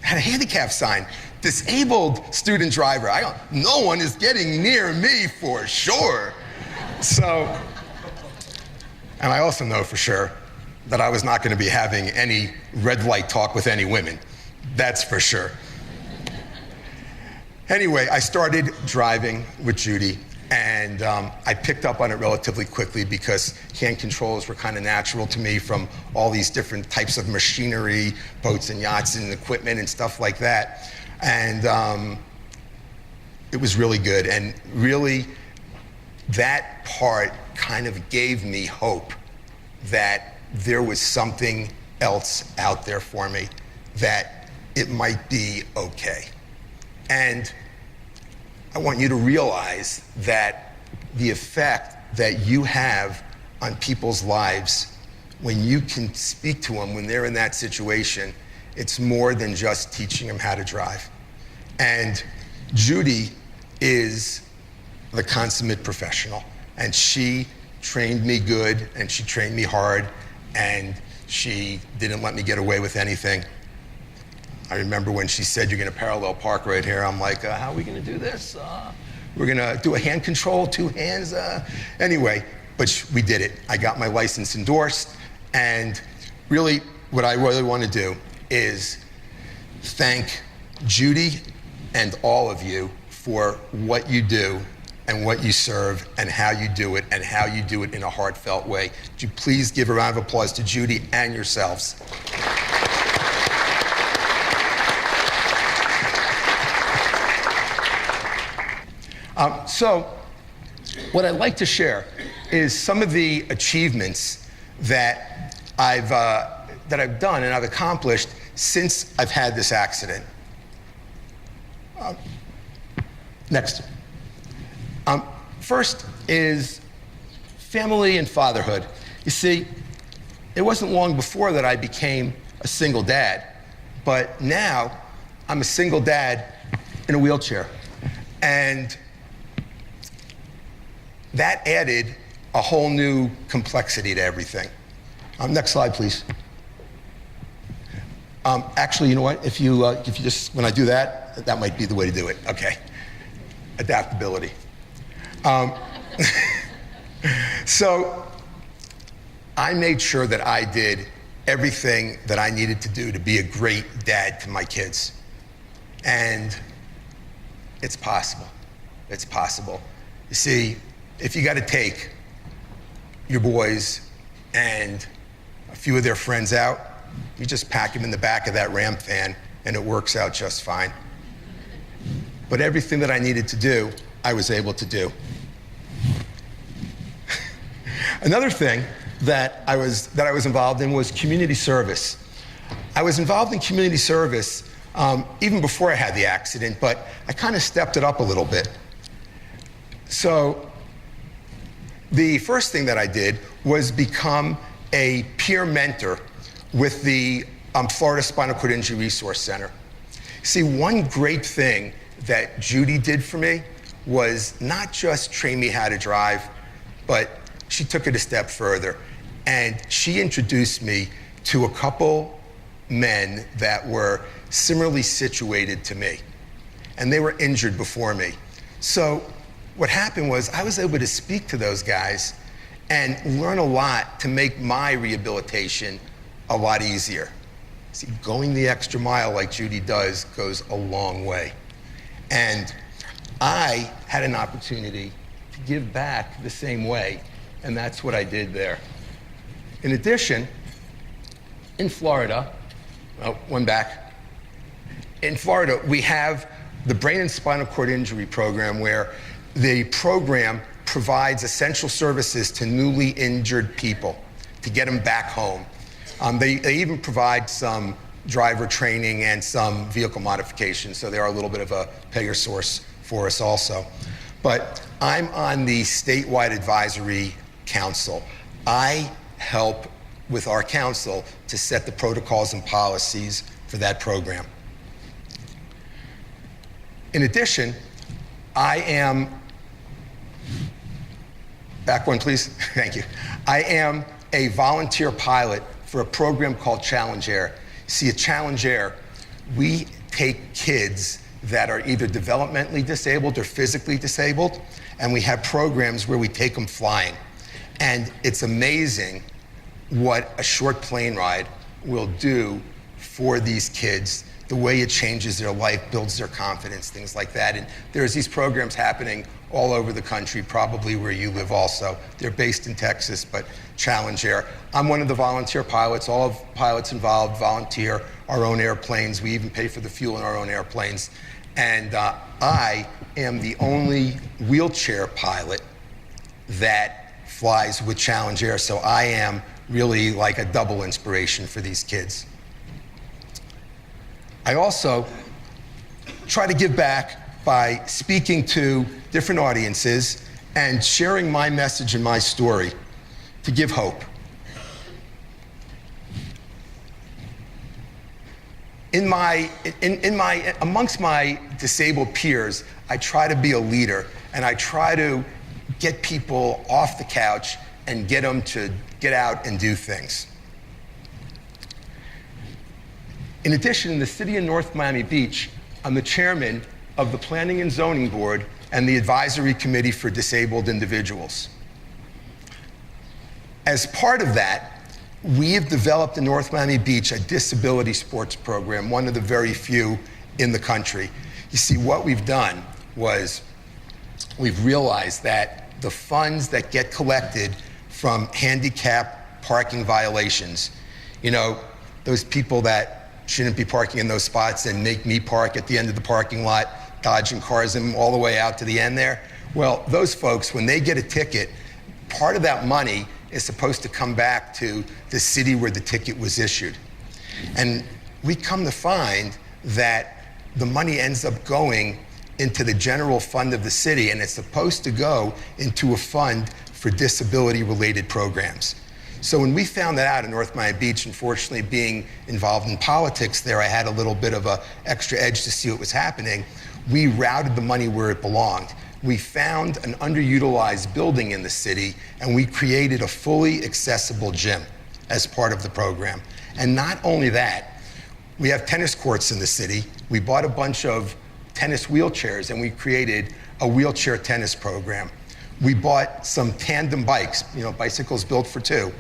had a handicap sign, "Disabled student driver." No one is getting near me for sure. So, and I also know for sure that I was not gonna be having any red light talk with any women. That's for sure. Anyway, I started driving with Judy, and I picked up on it relatively quickly because hand controls were kind of natural to me from all these different types of machinery, boats and yachts and equipment and stuff like that. And it was really good. And really, that part kind of gave me hope that there was something else out there for me, that it might be okay. And I want you to realize that the effect that you have on people's lives when you can speak to them when they're in that situation, it's more than just teaching them how to drive. And Judy is the consummate professional, and she trained me good, and she trained me hard, and she didn't let me get away with anything. I remember when she said, "You're gonna parallel park right here." I'm like, how are we gonna do this? We're gonna do a hand control, two hands. Anyway, but we did it. I got my license endorsed, and really what I really wanna do is thank Judy and all of you for what you do and what you serve and how you do it in a heartfelt way. Would you please give a round of applause to Judy and yourselves? So what I'd like to share is some of the achievements that I've I've done and I've accomplished since I've had this accident. Next. First is family and fatherhood. You see, it wasn't long before that I became a single dad, but now I'm a single dad in a wheelchair. And that added a whole new complexity to everything. Next slide, please. Actually, you know what? If you just, when I do that, that might be the way to do it. Okay. Adaptability. So I made sure that I did everything that I needed to do to be a great dad to my kids. And it's possible. It's possible. You see, if you got to take your boys and a few of their friends out, you just pack them in the back of that Ram van and it works out just fine. But everything that I needed to do, I was able to do. Another thing that I was involved in was community service. I was involved in community service even before I had the accident, but I kind of stepped it up a little bit. So the first thing that I did was become a peer mentor with the Florida Spinal Cord Injury Resource Center. See, one great thing that Judy did for me was not just train me how to drive, but she took it a step further. And she introduced me to a couple men that were similarly situated to me. And they were injured before me. So what happened was I was able to speak to those guys and learn a lot to make my rehabilitation a lot easier. See, going the extra mile like Judy does goes a long way. And I had an opportunity to give back the same way, and that's what I did there. In addition, in Florida, one back, in Florida, we have the Brain and Spinal Cord Injury Program, where the program provides essential services to newly injured people to get them back home. They even provide some driver training and some vehicle modifications, so they are a little bit of a payer source for us also. But I'm on the statewide advisory council. I help with our council to set the protocols and policies for that program. In addition, I am, back one please, thank you. I am a volunteer pilot for a program called Challenge Air. See, at Challenge Air, we take kids that are either developmentally disabled or physically disabled, and we have programs where we take them flying. And it's amazing what a short plane ride will do for these kids, the way it changes their life, builds their confidence, things like that. And there's these programs happening all over the country, probably where you live also. They're based in Texas, but Challenge Air. I'm one of the volunteer pilots. All of pilots involved volunteer our own airplanes. We even pay for the fuel in our own airplanes. And I am the only wheelchair pilot that flies with Challenge Air, so I am really like a double inspiration for these kids. I also try to give back by speaking to different audiences and sharing my message and my story to give hope. Amongst my disabled peers, I try to be a leader, and I try to get people off the couch and get them to get out and do things. In addition, in the city of North Miami Beach, I'm the chairman of the Planning and Zoning Board and the Advisory Committee for Disabled Individuals. As part of that, we have developed in North Miami Beach a disability sports program, one of the very few in the country. You see, what we've done was we've realized that the funds that get collected from handicap parking violations, you know, those people that shouldn't be parking in those spots and make me park at the end of the parking lot, dodging cars and all the way out to the end there. Well, those folks, when they get a ticket, part of that money is supposed to come back to the city where the ticket was issued. And we come to find that the money ends up going into the general fund of the city, and it's supposed to go into a fund for disability-related programs. So when we found that out in North Miami Beach, unfortunately being involved in politics there, I had a little bit of an extra edge to see what was happening. We routed the money where it belonged. We found an underutilized building in the city, and we created a fully accessible gym as part of the program. And not only that, we have tennis courts in the city. We bought a bunch of tennis wheelchairs, and we created a wheelchair tennis program. We bought some tandem bikes, bicycles built for two.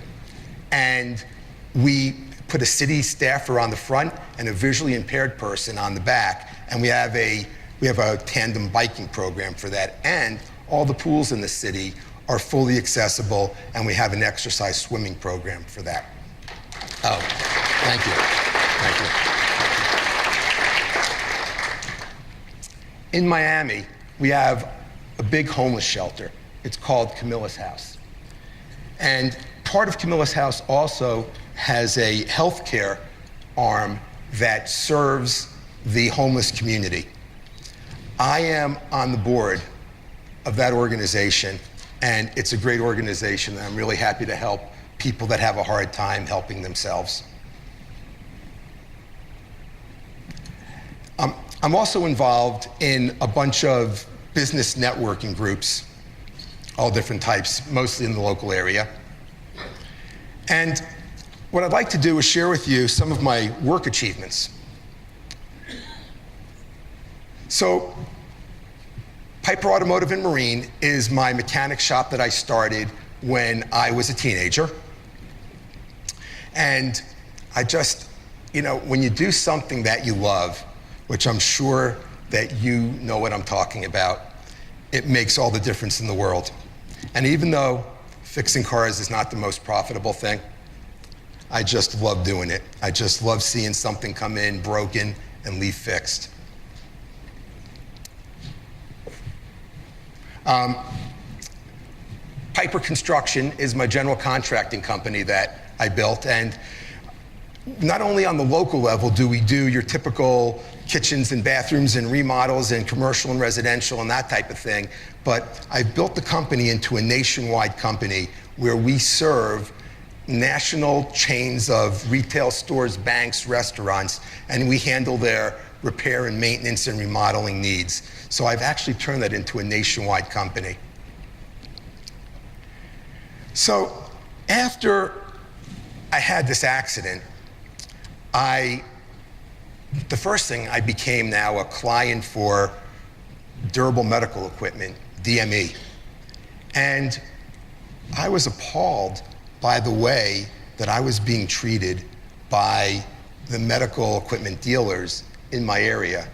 And we put a city staffer on the front and a visually impaired person on the back. And we have a tandem biking program for that. And all the pools in the city are fully accessible, and we have an exercise swimming program for that. Oh, thank you. Thank you. In Miami, we have a big homeless shelter. It's called Camilla's House. And part of Camilla's House also has a healthcare arm that serves the homeless community. I am on the board of that organization, and it's a great organization, and I'm really happy to help people that have a hard time helping themselves. I'm also involved in a bunch of business networking groups, all different types, mostly in the local area. And what I'd like to do is share with you some of my work achievements. So, Piper Automotive and Marine is my mechanic shop that I started when I was a teenager. And I just, when you do something that you love, which I'm sure that you know what I'm talking about, it makes all the difference in the world. And even though fixing cars is not the most profitable thing, I just love doing it. I just love seeing something come in broken and leave fixed. Piper Construction is my general contracting company that I built, and not only on the local level do we do your typical kitchens and bathrooms and remodels and commercial and residential and that type of thing, but I've built the company into a nationwide company where we serve national chains of retail stores, banks, restaurants, and we handle their repair and maintenance and remodeling needs. So I've actually turned that into a nationwide company. So after I had this accident, the first thing, I became now a client for durable medical equipment, DME. And I was appalled by the way that I was being treated by the medical equipment dealers in my area.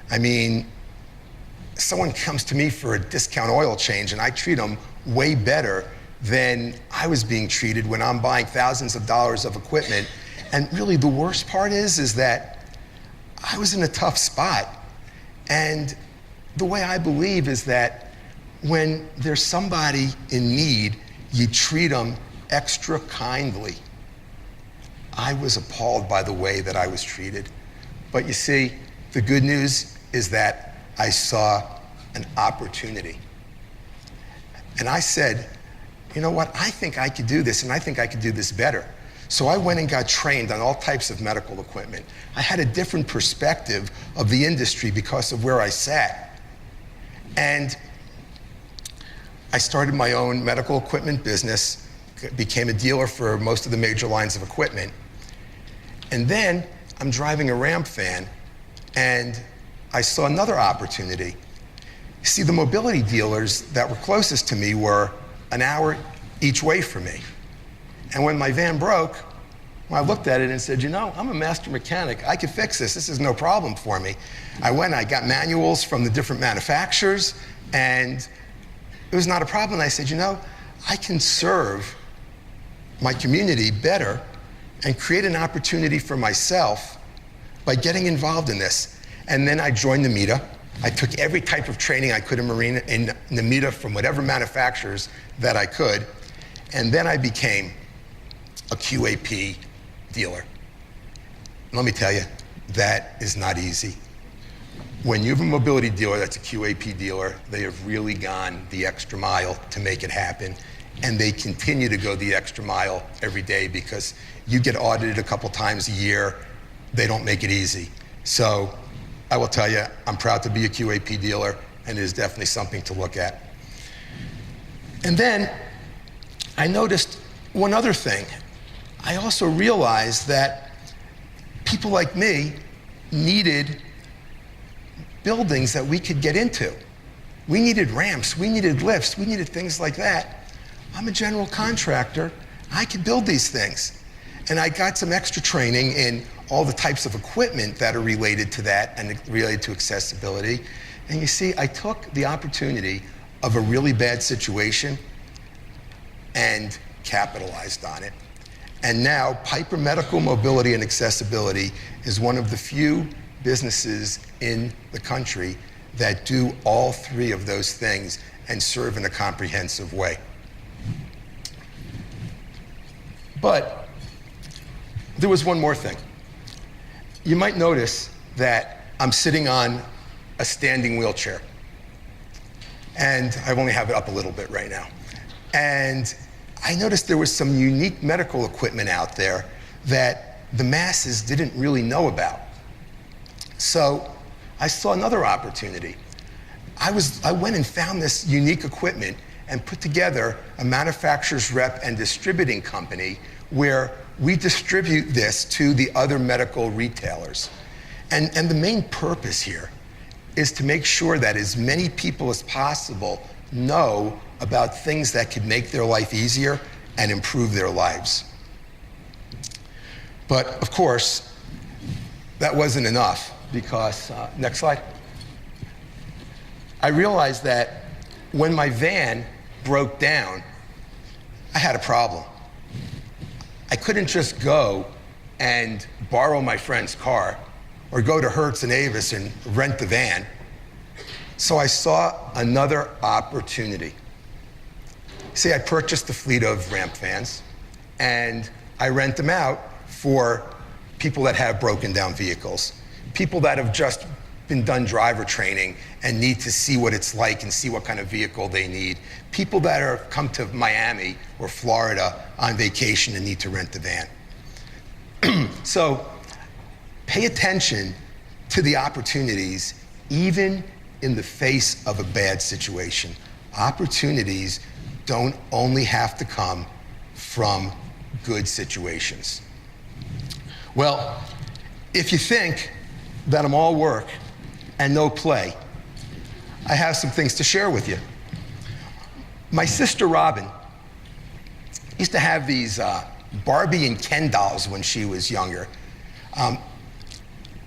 I mean, someone comes to me for a discount oil change and I treat them way better than I was being treated when I'm buying thousands of dollars of equipment. And really the worst part is that I was in a tough spot. And the way I believe is that when there's somebody in need, you treat them extra kindly. I was appalled by the way that I was treated. But you see, the good news is that I saw an opportunity. And I said, you know what, I think I could do this, and I think I could do this better. So I went and got trained on all types of medical equipment. I had a different perspective of the industry because of where I sat. And I started my own medical equipment business, became a dealer for most of the major lines of equipment. And then I'm driving a Ram fan, and I saw another opportunity. See, the mobility dealers that were closest to me were an hour each way from me. And when my van broke, I looked at it and said, I'm a master mechanic. I could fix this. This is no problem for me. I got manuals from the different manufacturers, and it was not a problem. I said, I can serve my community better and create an opportunity for myself by getting involved in this. And then I joined NMETA. I took every type of training I could in NMETA from whatever manufacturers that I could. And then I became a QAP dealer. Let me tell you, that is not easy. When you have a mobility dealer that's a QAP dealer, they have really gone the extra mile to make it happen. And they continue to go the extra mile every day because you get audited a couple times a year. They don't make it easy. So I will tell you, I'm proud to be a QAP dealer, and it is definitely something to look at. And then I noticed one other thing. I also realized that people like me needed buildings that we could get into. We needed ramps, we needed lifts, we needed things like that. I'm a general contractor, I could build these things. And I got some extra training in all the types of equipment that are related to that and related to accessibility. And you see, I took the opportunity of a really bad situation and capitalized on it. And now Piper Medical Mobility and Accessibility is one of the few businesses in the country that do all three of those things and serve in a comprehensive way. But there was one more thing. You might notice that I'm sitting on a standing wheelchair. And I only have it up a little bit right now. And I noticed there was some unique medical equipment out there that the masses didn't really know about. So I saw another opportunity. I went and found this unique equipment and put together a manufacturer's rep and distributing company where we distribute this to the other medical retailers. And the main purpose here is to make sure that as many people as possible know about things that could make their life easier and improve their lives. But of course, that wasn't enough because, next slide. I realized that when my van broke down, I had a problem. I couldn't just go and borrow my friend's car or go to Hertz and Avis and rent the van. So I saw another opportunity. See, I purchased a fleet of ramp vans and I rent them out for people that have broken down vehicles, people that have just been done driver training and need to see what it's like and see what kind of vehicle they need, people that are come to Miami or Florida on vacation and need to rent the van. So pay attention to the opportunities even in the face of a bad situation. Opportunities don't only have to come from good situations. Well, if you think that I'm all work and no play, I have some things to share with you. My sister Robin used to have these Barbie and Ken dolls when she was younger.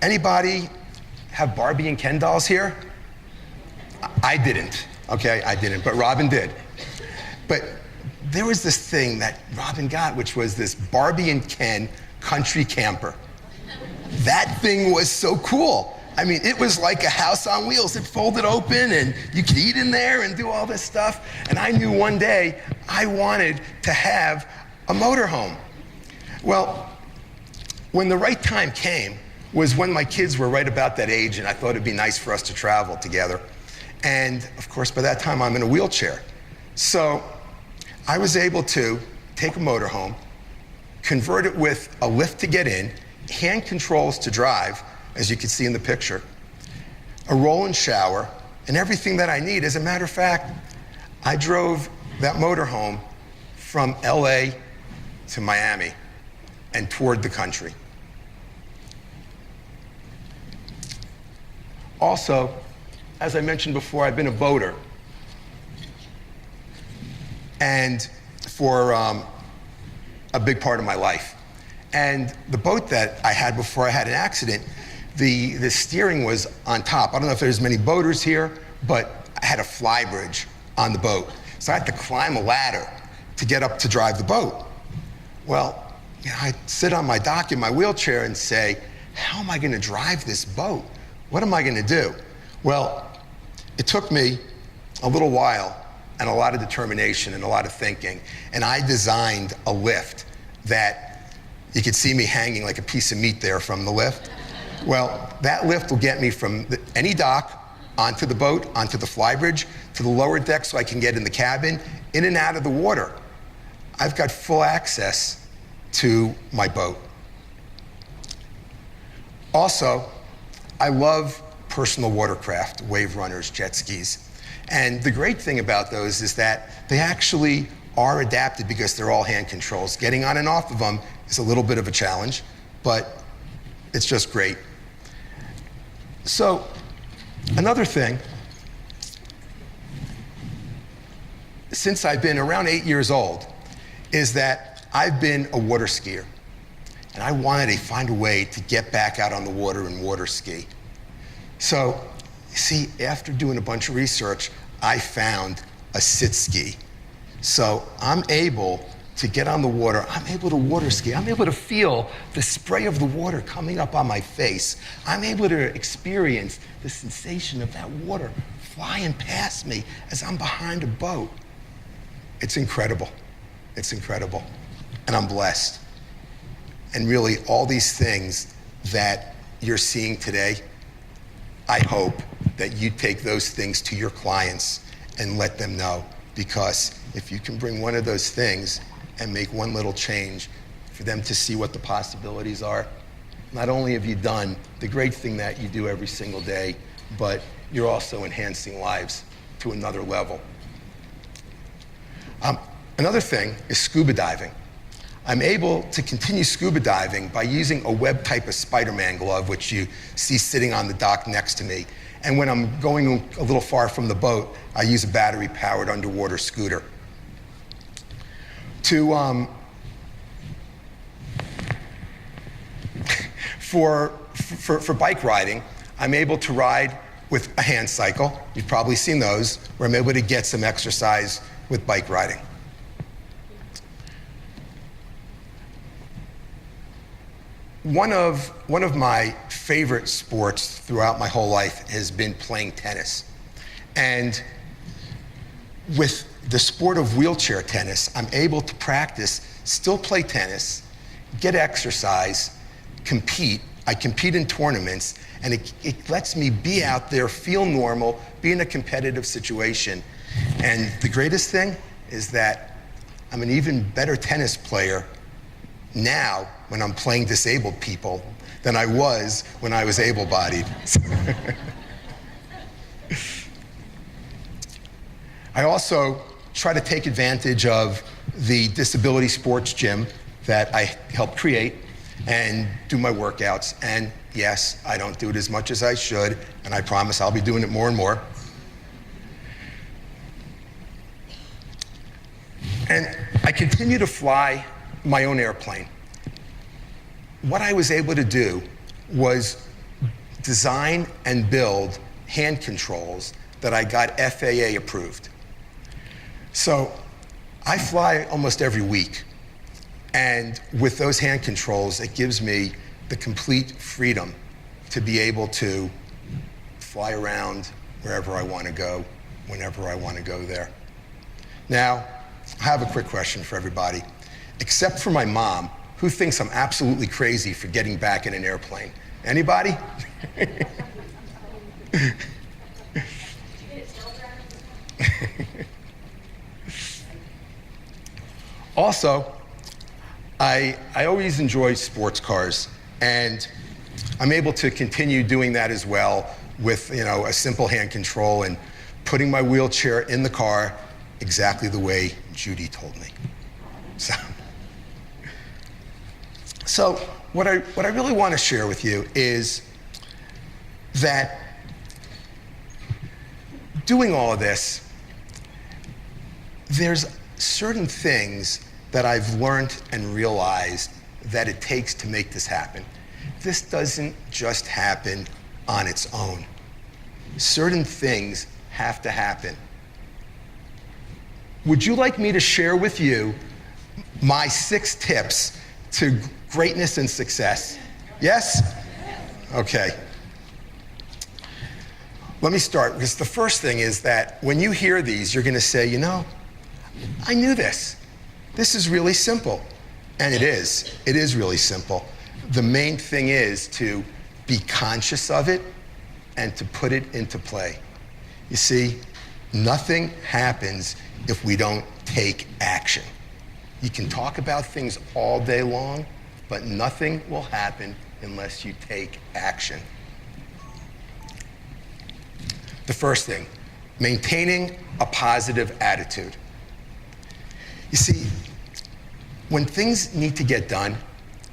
Anybody have Barbie and Ken dolls here? I didn't, okay, I didn't, but Robin did. But there was this thing that Robin got, which was this Barbie and Ken country camper. That thing was so cool. I mean, it was like a house on wheels. It folded open and you could eat in there and do all this stuff. And I knew one day I wanted to have a motorhome. Well, when the right time came was when my kids were right about that age and I thought it'd be nice for us to travel together. And of course, by that time I'm in a wheelchair. So I was able to take a motorhome, convert it with a lift to get in, hand controls to drive, as you can see in the picture, a roll and shower, and everything that I need. As a matter of fact, I drove that motorhome from LA to Miami and toured the country. Also, as I mentioned before, I've been a boater. And for a big part of my life. And the boat that I had before I had an accident, the steering was on top. I don't know if there's many boaters here, but I had a fly bridge on the boat. So I had to climb a ladder to get up to drive the boat. Well, you know, I'd sit on my dock in my wheelchair and say, how am I gonna drive this boat? What am I gonna do? Well, it took me a little while and a lot of determination and a lot of thinking. And I designed a lift that you could see me hanging like a piece of meat there from the lift. Well, that lift will get me from any dock onto the boat, onto the flybridge, to the lower deck so I can get in the cabin, in and out of the water. I've got full access to my boat. Also, I love personal watercraft, wave runners, jet skis. And the great thing about those is that they actually are adapted because they're all hand controls. Getting on and off of them is a little bit of a challenge, but it's just great. So, another thing, since I've been around 8 years old, is that I've been a water skier. And I wanted to find a way to get back out on the water and water ski. So, you see, after doing a bunch of research, I found a sit ski. So I'm able to get on the water, I'm able to water ski, I'm able to feel the spray of the water coming up on my face. I'm able to experience the sensation of that water flying past me as I'm behind a boat. It's incredible. It's incredible. And I'm blessed. And really, all these things that you're seeing today, I hope that you take those things to your clients and let them know. Because if you can bring one of those things and make one little change for them to see what the possibilities are, not only have you done the great thing that you do every single day, but you're also enhancing lives to another level. Another thing is scuba diving. I'm able to continue scuba diving by using a web type of Spider-Man glove, which you see sitting on the dock next to me. And when I'm going a little far from the boat, I use a battery-powered underwater scooter. For bike riding, I'm able to ride with a hand cycle. You've probably seen those, where I'm able to get some exercise with bike riding. One of my favorite sports throughout my whole life has been playing tennis. And with the sport of wheelchair tennis, I'm able to practice, still play tennis, get exercise, compete. I compete in tournaments, and it lets me be out there, feel normal, be in a competitive situation. And the greatest thing is that I'm an even better tennis player now when I'm playing disabled people than I was when I was able-bodied. I also try to take advantage of the disability sports gym that I helped create and do my workouts. And yes, I don't do it as much as I should, and I promise I'll be doing it more and more. And I continue to fly my own airplane. What I was able to do was design and build hand controls that I got FAA approved. So I fly almost every week. And with those hand controls, it gives me the complete freedom to be able to fly around wherever I want to go, whenever I want to go there. Now, I have a quick question for everybody. Except for my mom, who thinks I'm absolutely crazy for getting back in an airplane? Anybody? Also, I always enjoy sports cars, and I'm able to continue doing that as well with, a simple hand control and putting my wheelchair in the car exactly the way Judy told me. So what I really want to share with you is that doing all of this, there's certain things that I've learned and realized that it takes to make this happen. This doesn't just happen on its own. Certain things have to happen. Would you like me to share with you my 6 tips to greatness and success? Yes? Okay. Let me start, because the first thing is that when you hear these, you're going to say, you know, I knew this. This is really simple. And it is. It is really simple. The main thing is to be conscious of it and to put it into play. You see, nothing happens if we don't take action. You can talk about things all day long, but nothing will happen unless you take action. The first thing, maintaining a positive attitude. You see, when things need to get done,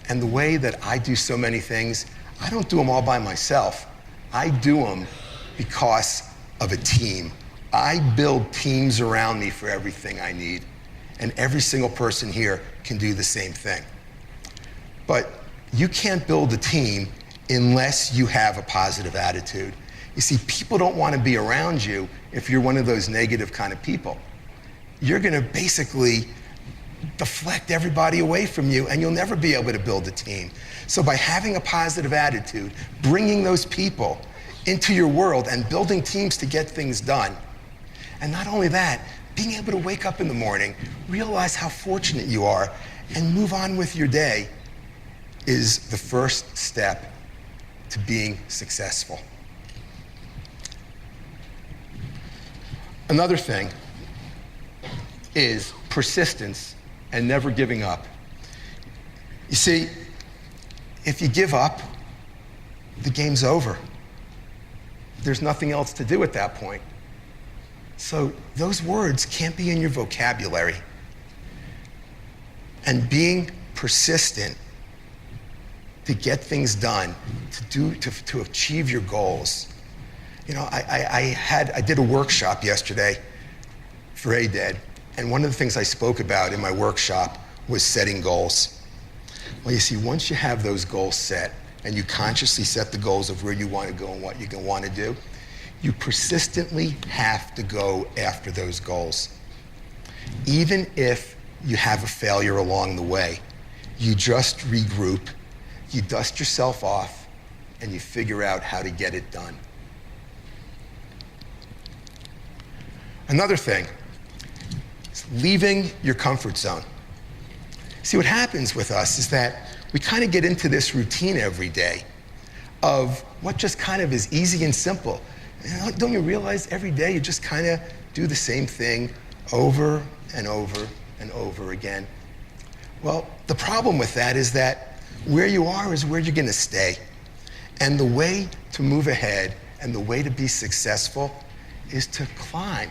and the way that I do so many things, I don't do them all by myself. I do them because of a team. I build teams around me for everything I need, and every single person here can do the same thing. But you can't build a team unless you have a positive attitude. You see, people don't want to be around you if you're one of those negative kind of people. You're going to basically deflect everybody away from you, and you'll never be able to build a team. So by having a positive attitude, bringing those people into your world and building teams to get things done, and not only that, being able to wake up in the morning, realize how fortunate you are, and move on with your day is the first step to being successful. Another thing is persistence and never giving up. You see, if you give up, the game's over. There's nothing else to do at that point. So those words can't be in your vocabulary. And being persistent to get things done, to achieve your goals. You know, I did a workshop yesterday for ADED, and one of the things I spoke about in my workshop was setting goals. Well, you see, once you have those goals set, and you consciously set the goals of where you want to go and what you're going to want to do, you persistently have to go after those goals. Even if you have a failure along the way, you just regroup, you dust yourself off, and you figure out how to get it done. Another thing is leaving your comfort zone. See, what happens with us is that we kind of get into this routine every day of what just kind of is easy and simple. And don't you realize every day you just kind of do the same thing over and over and over again? Well, the problem with that is that where you are is where you're going to stay. And the way to move ahead and the way to be successful is to climb.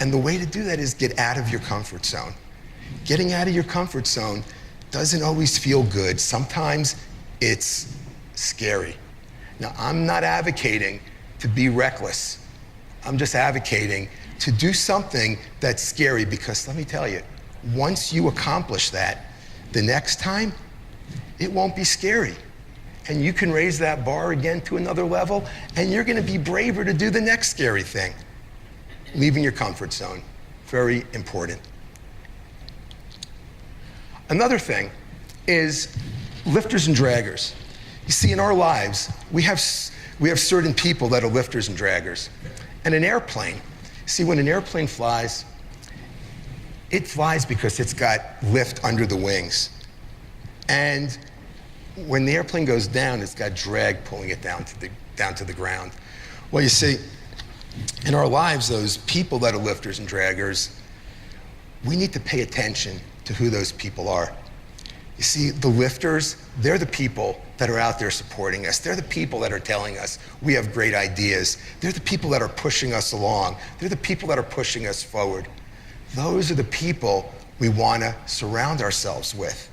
And the way to do that is get out of your comfort zone. Getting out of your comfort zone doesn't always feel good. Sometimes it's scary. Now, I'm not advocating to be reckless. I'm just advocating to do something that's scary, because let me tell you, once you accomplish that, the next time, it won't be scary. And you can raise that bar again to another level, and you're gonna be braver to do the next scary thing. Leaving your comfort zone, very important. Another thing is lifters and draggers. You see, in our lives, we have certain people that are lifters and draggers. And an airplane, see, when an airplane flies, it flies because it's got lift under the wings. And when the airplane goes down, it's got drag pulling it down to the ground. Well, you see, in our lives, those people that are lifters and draggers, we need to pay attention to who those people are. You see, the lifters, they're the people that are out there supporting us. They're the people that are telling us we have great ideas. They're the people that are pushing us along. They're the people that are pushing us forward. Those are the people we want to surround ourselves with.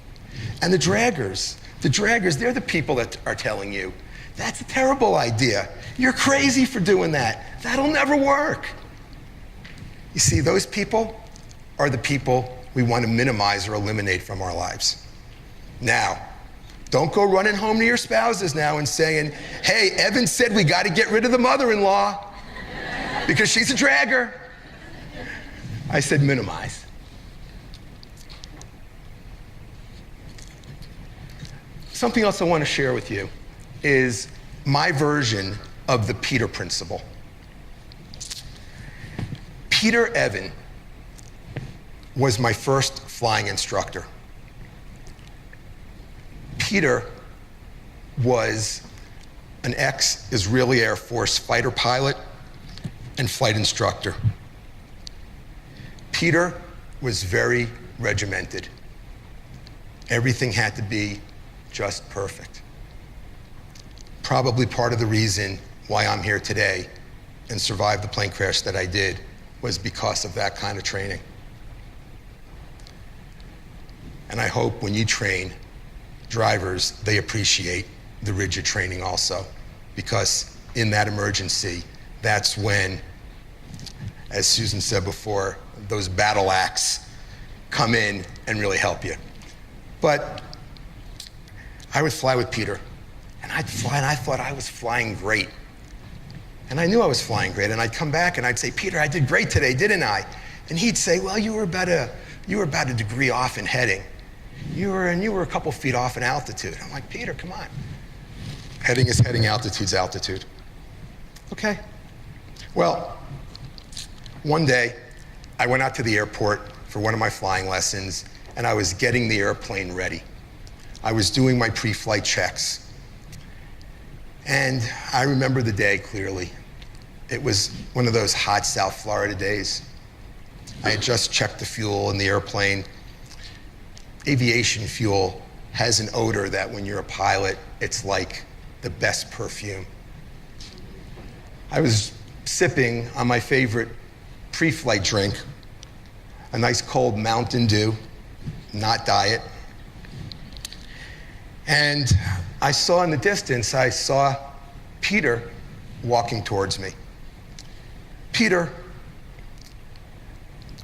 And the draggers, they're the people that are telling you, that's a terrible idea. You're crazy for doing that. That'll never work. You see, those people are the people we want to minimize or eliminate from our lives. Now, don't go running home to your spouses now and saying, hey, Evan said we got to get rid of the mother-in-law because she's a dragger. I said minimize. Something else I want to share with you is my version of the Peter principle. Peter Evan was my first flying instructor. Peter was an ex-Israeli Air Force fighter pilot and flight instructor. Peter was very regimented. Everything had to be just perfect. Probably part of the reason why I'm here today and survived the plane crash that I did was because of that kind of training. And I hope when you train drivers, they appreciate the rigid training also, because in that emergency, that's when, as Susan said before, those battle axe come in and really help you. But I would fly with Peter, and I'd fly, and I thought I was flying great. And I knew I was flying great, and I'd come back and I'd say, Peter, I did great today, didn't I? And he'd say, well, you were about a degree off in heading. You were a couple feet off in altitude. I'm like, Peter, come on. Heading is heading, altitude's altitude. Okay. Well, one day, I went out to the airport for one of my flying lessons, and I was getting the airplane ready. I was doing my pre-flight checks. And I remember the day clearly. It was one of those hot South Florida days. I had just checked the fuel in the airplane. Aviation fuel has an odor that when you're a pilot, it's like the best perfume. I was sipping on my favorite pre-flight drink, a nice cold Mountain Dew, not diet. And I saw in the distance, I saw Peter walking towards me. Peter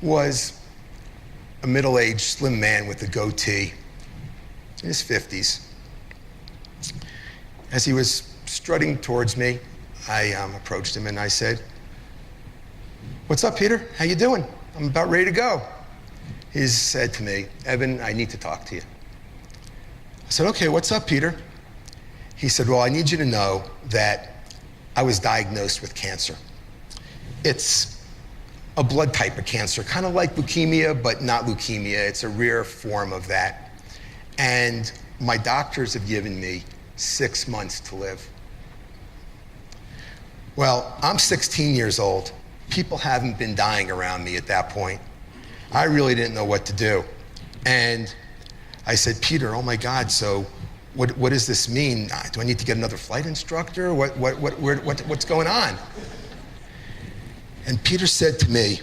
was a middle-aged, slim man with a goatee in his 50s. As he was strutting towards me, I approached him and I said, "What's up, Peter? How you doing? I'm about ready to go." He said to me, "Evan, I need to talk to you." I said, "Okay, what's up, Peter?" He said, "Well, I need you to know that I was diagnosed with cancer. It's a blood type of cancer, kind of like leukemia, but not leukemia. It's a rare form of that. And my doctors have given me 6 months to live." Well, I'm 16 years old. People haven't been dying around me at that point. I really didn't know what to do. And I said, "Peter, oh my God, so what does this mean? Do I need to get another flight instructor? What's going on?" And Peter said to me,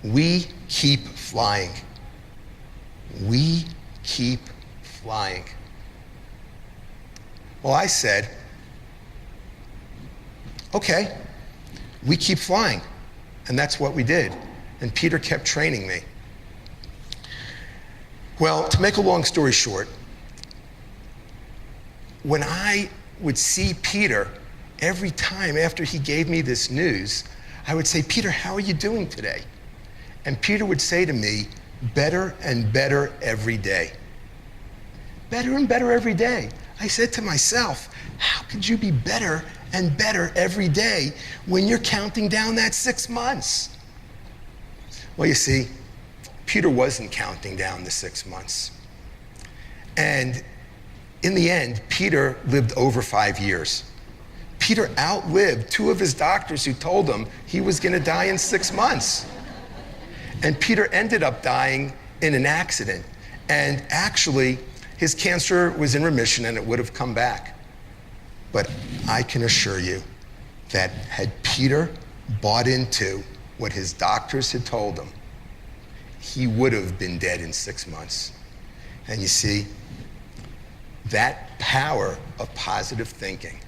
"We keep flying. We keep flying." Well, I said, "Okay, we keep flying." And that's what we did. And Peter kept training me. Well, to make a long story short, when I would see Peter, every time after he gave me this news, I would say, "Peter, how are you doing today?" And Peter would say to me, "Better and better every day." Better and better every day. I said to myself, how could you be better and better every day when you're counting down that 6 months? Well, you see, Peter wasn't counting down the 6 months. And in the end, Peter lived over 5 years. Peter outlived 2 of his doctors who told him he was going to die in 6 months. And Peter ended up dying in an accident. And actually, his cancer was in remission and it would have come back. But I can assure you that had Peter bought into what his doctors had told him, he would have been dead in 6 months. And you see, that power of positive thinking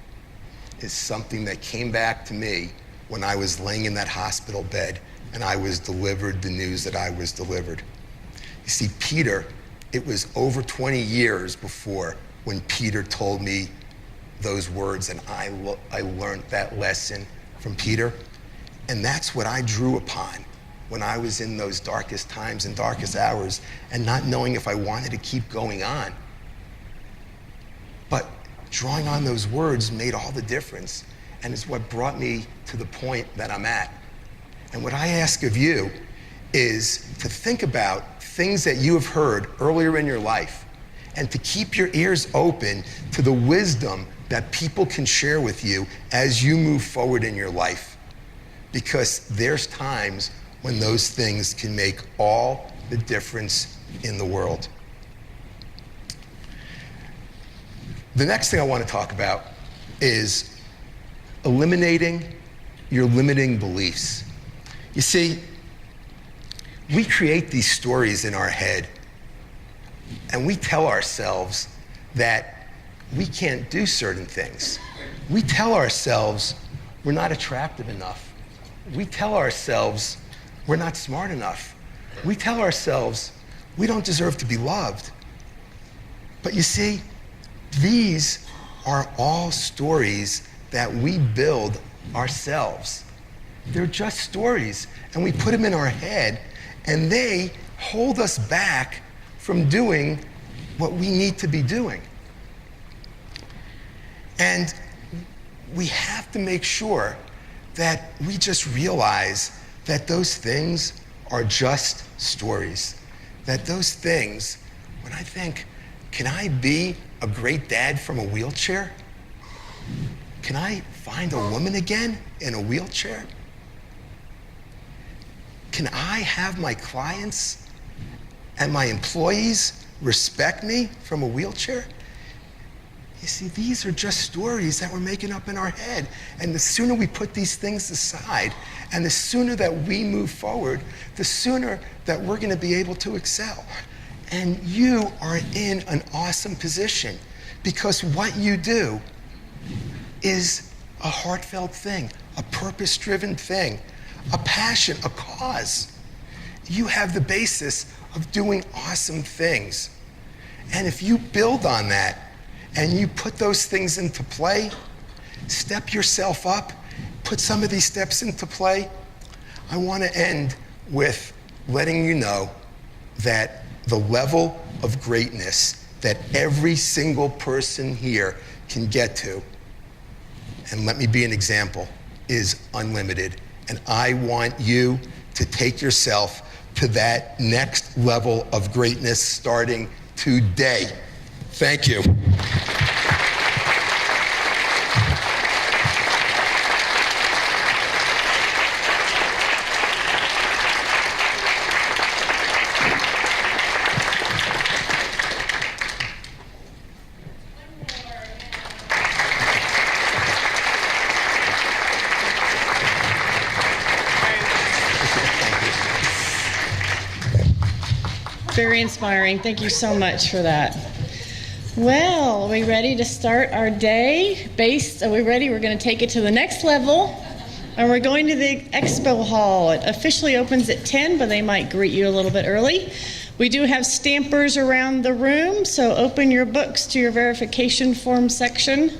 is something that came back to me when I was laying in that hospital bed and I was delivered the news that I was delivered. You see, Peter, it was over 20 years before when Peter told me those words, and I learned that lesson from Peter. And that's what I drew upon when I was in those darkest times and darkest hours and not knowing if I wanted to keep going on. But drawing on those words made all the difference and is what brought me to the point that I'm at. And what I ask of you is to think about things that you have heard earlier in your life and to keep your ears open to the wisdom that people can share with you as you move forward in your life. Because there's times when those things can make all the difference in the world. The next thing I want to talk about is eliminating your limiting beliefs. You see, we create these stories in our head, and we tell ourselves that we can't do certain things. We tell ourselves we're not attractive enough. We tell ourselves we're not smart enough. We tell ourselves we don't deserve to be loved. But you see, these are all stories that we build ourselves. They're just stories, and we put them in our head, and they hold us back from doing what we need to be doing. And we have to make sure that we just realize that those things are just stories. That those things, when I think, can I be a great dad from a wheelchair? Can I find a woman again in a wheelchair? Can I have my clients and my employees respect me from a wheelchair? You see, these are just stories that we're making up in our head. And the sooner we put these things aside, and the sooner that we move forward, the sooner that we're going to be able to excel. And you are in an awesome position, because what you do is a heartfelt thing, a purpose-driven thing, a passion, a cause. You have the basis of doing awesome things. And if you build on that and you put those things into play, step yourself up, put some of these steps into play, I want to end with letting you know that the level of greatness that every single person here can get to, and let me be an example, is unlimited. And I want you to take yourself to that next level of greatness starting today. Thank you. Very inspiring. Thank you so much for that. Well, are we ready to start our day? Are we ready? We're going to take it to the next level. And we're going to the expo hall. It officially opens at 10, but they might greet you a little bit early. We do have stampers around the room, so open your books to your verification form section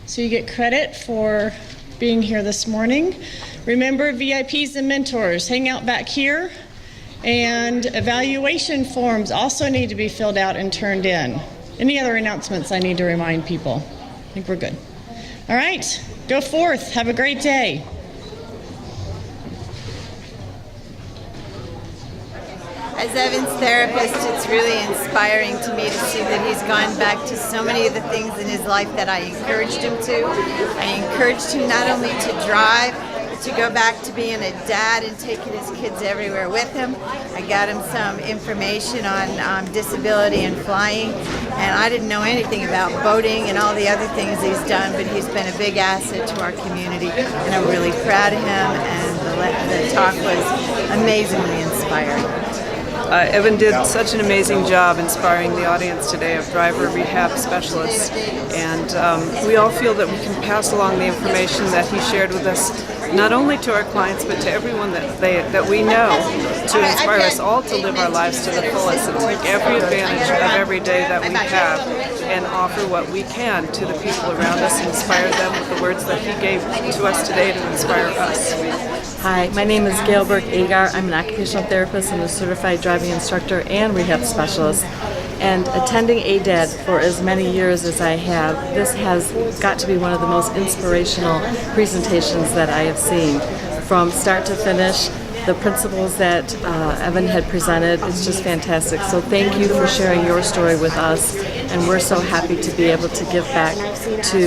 so you get credit for being here this morning. Remember, VIPs and mentors, hang out back here. And evaluation forms also need to be filled out and turned in. Any other announcements I need to remind people? I think we're good. All right, go forth. Have a great day. As Evan's therapist, it's really inspiring to me to see that he's gone back to so many of the things in his life that I encouraged him to. I encouraged him not only to drive, but to go back to being a dad and taking his kids everywhere with him. I got him some information on disability and flying, and I didn't know anything about boating and all the other things he's done, but he's been a big asset to our community, and I'm really proud of him, and the talk was amazingly inspiring. Evan did such an amazing job inspiring the audience today of driver rehab specialists, and we all feel that we can pass along the information that he shared with us, not only to our clients but to everyone that we know, to inspire us all to live our lives to the fullest and take every advantage of every day that we have and offer what we can to the people around us and inspire them with the words that he gave to us today to inspire us. Hi, my name is Gail Burke-Agar. I'm an occupational therapist and a certified driving instructor and rehab specialist. And attending ADED for as many years as I have, this has got to be one of the most inspirational presentations that I have seen. from start to finish. The principles that Evan had presented, it's just fantastic. So thank you for sharing your story with us, and we're so happy to be able to give back to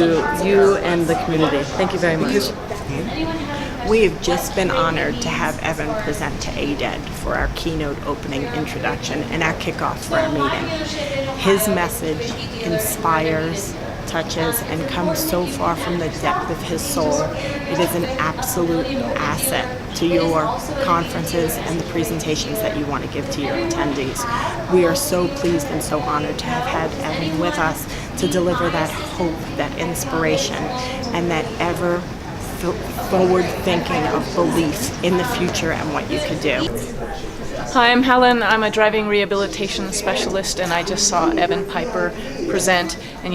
you and the community. Thank you very much. We have just been honored to have Evan present to ADED for our keynote opening introduction and our kickoff for our meeting. His message inspires, touches, and comes so far from the depth of his soul. It is an absolute asset to your conferences and the presentations that you want to give to your attendees. We are so pleased and so honored to have had Evan with us to deliver that hope, that inspiration, and that ever forward thinking of belief in the future and what you could do. Hi, I'm Helen. I'm a driving rehabilitation specialist, and I just saw Evan Piper present. And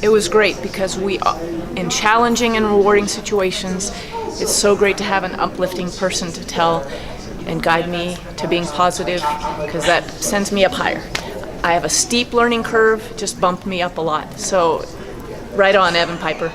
it was great because in challenging and rewarding situations, it's so great to have an uplifting person to tell and guide me to being positive, because that sends me up higher. I have a steep learning curve, just bumped me up a lot. So, right on, Evan Piper.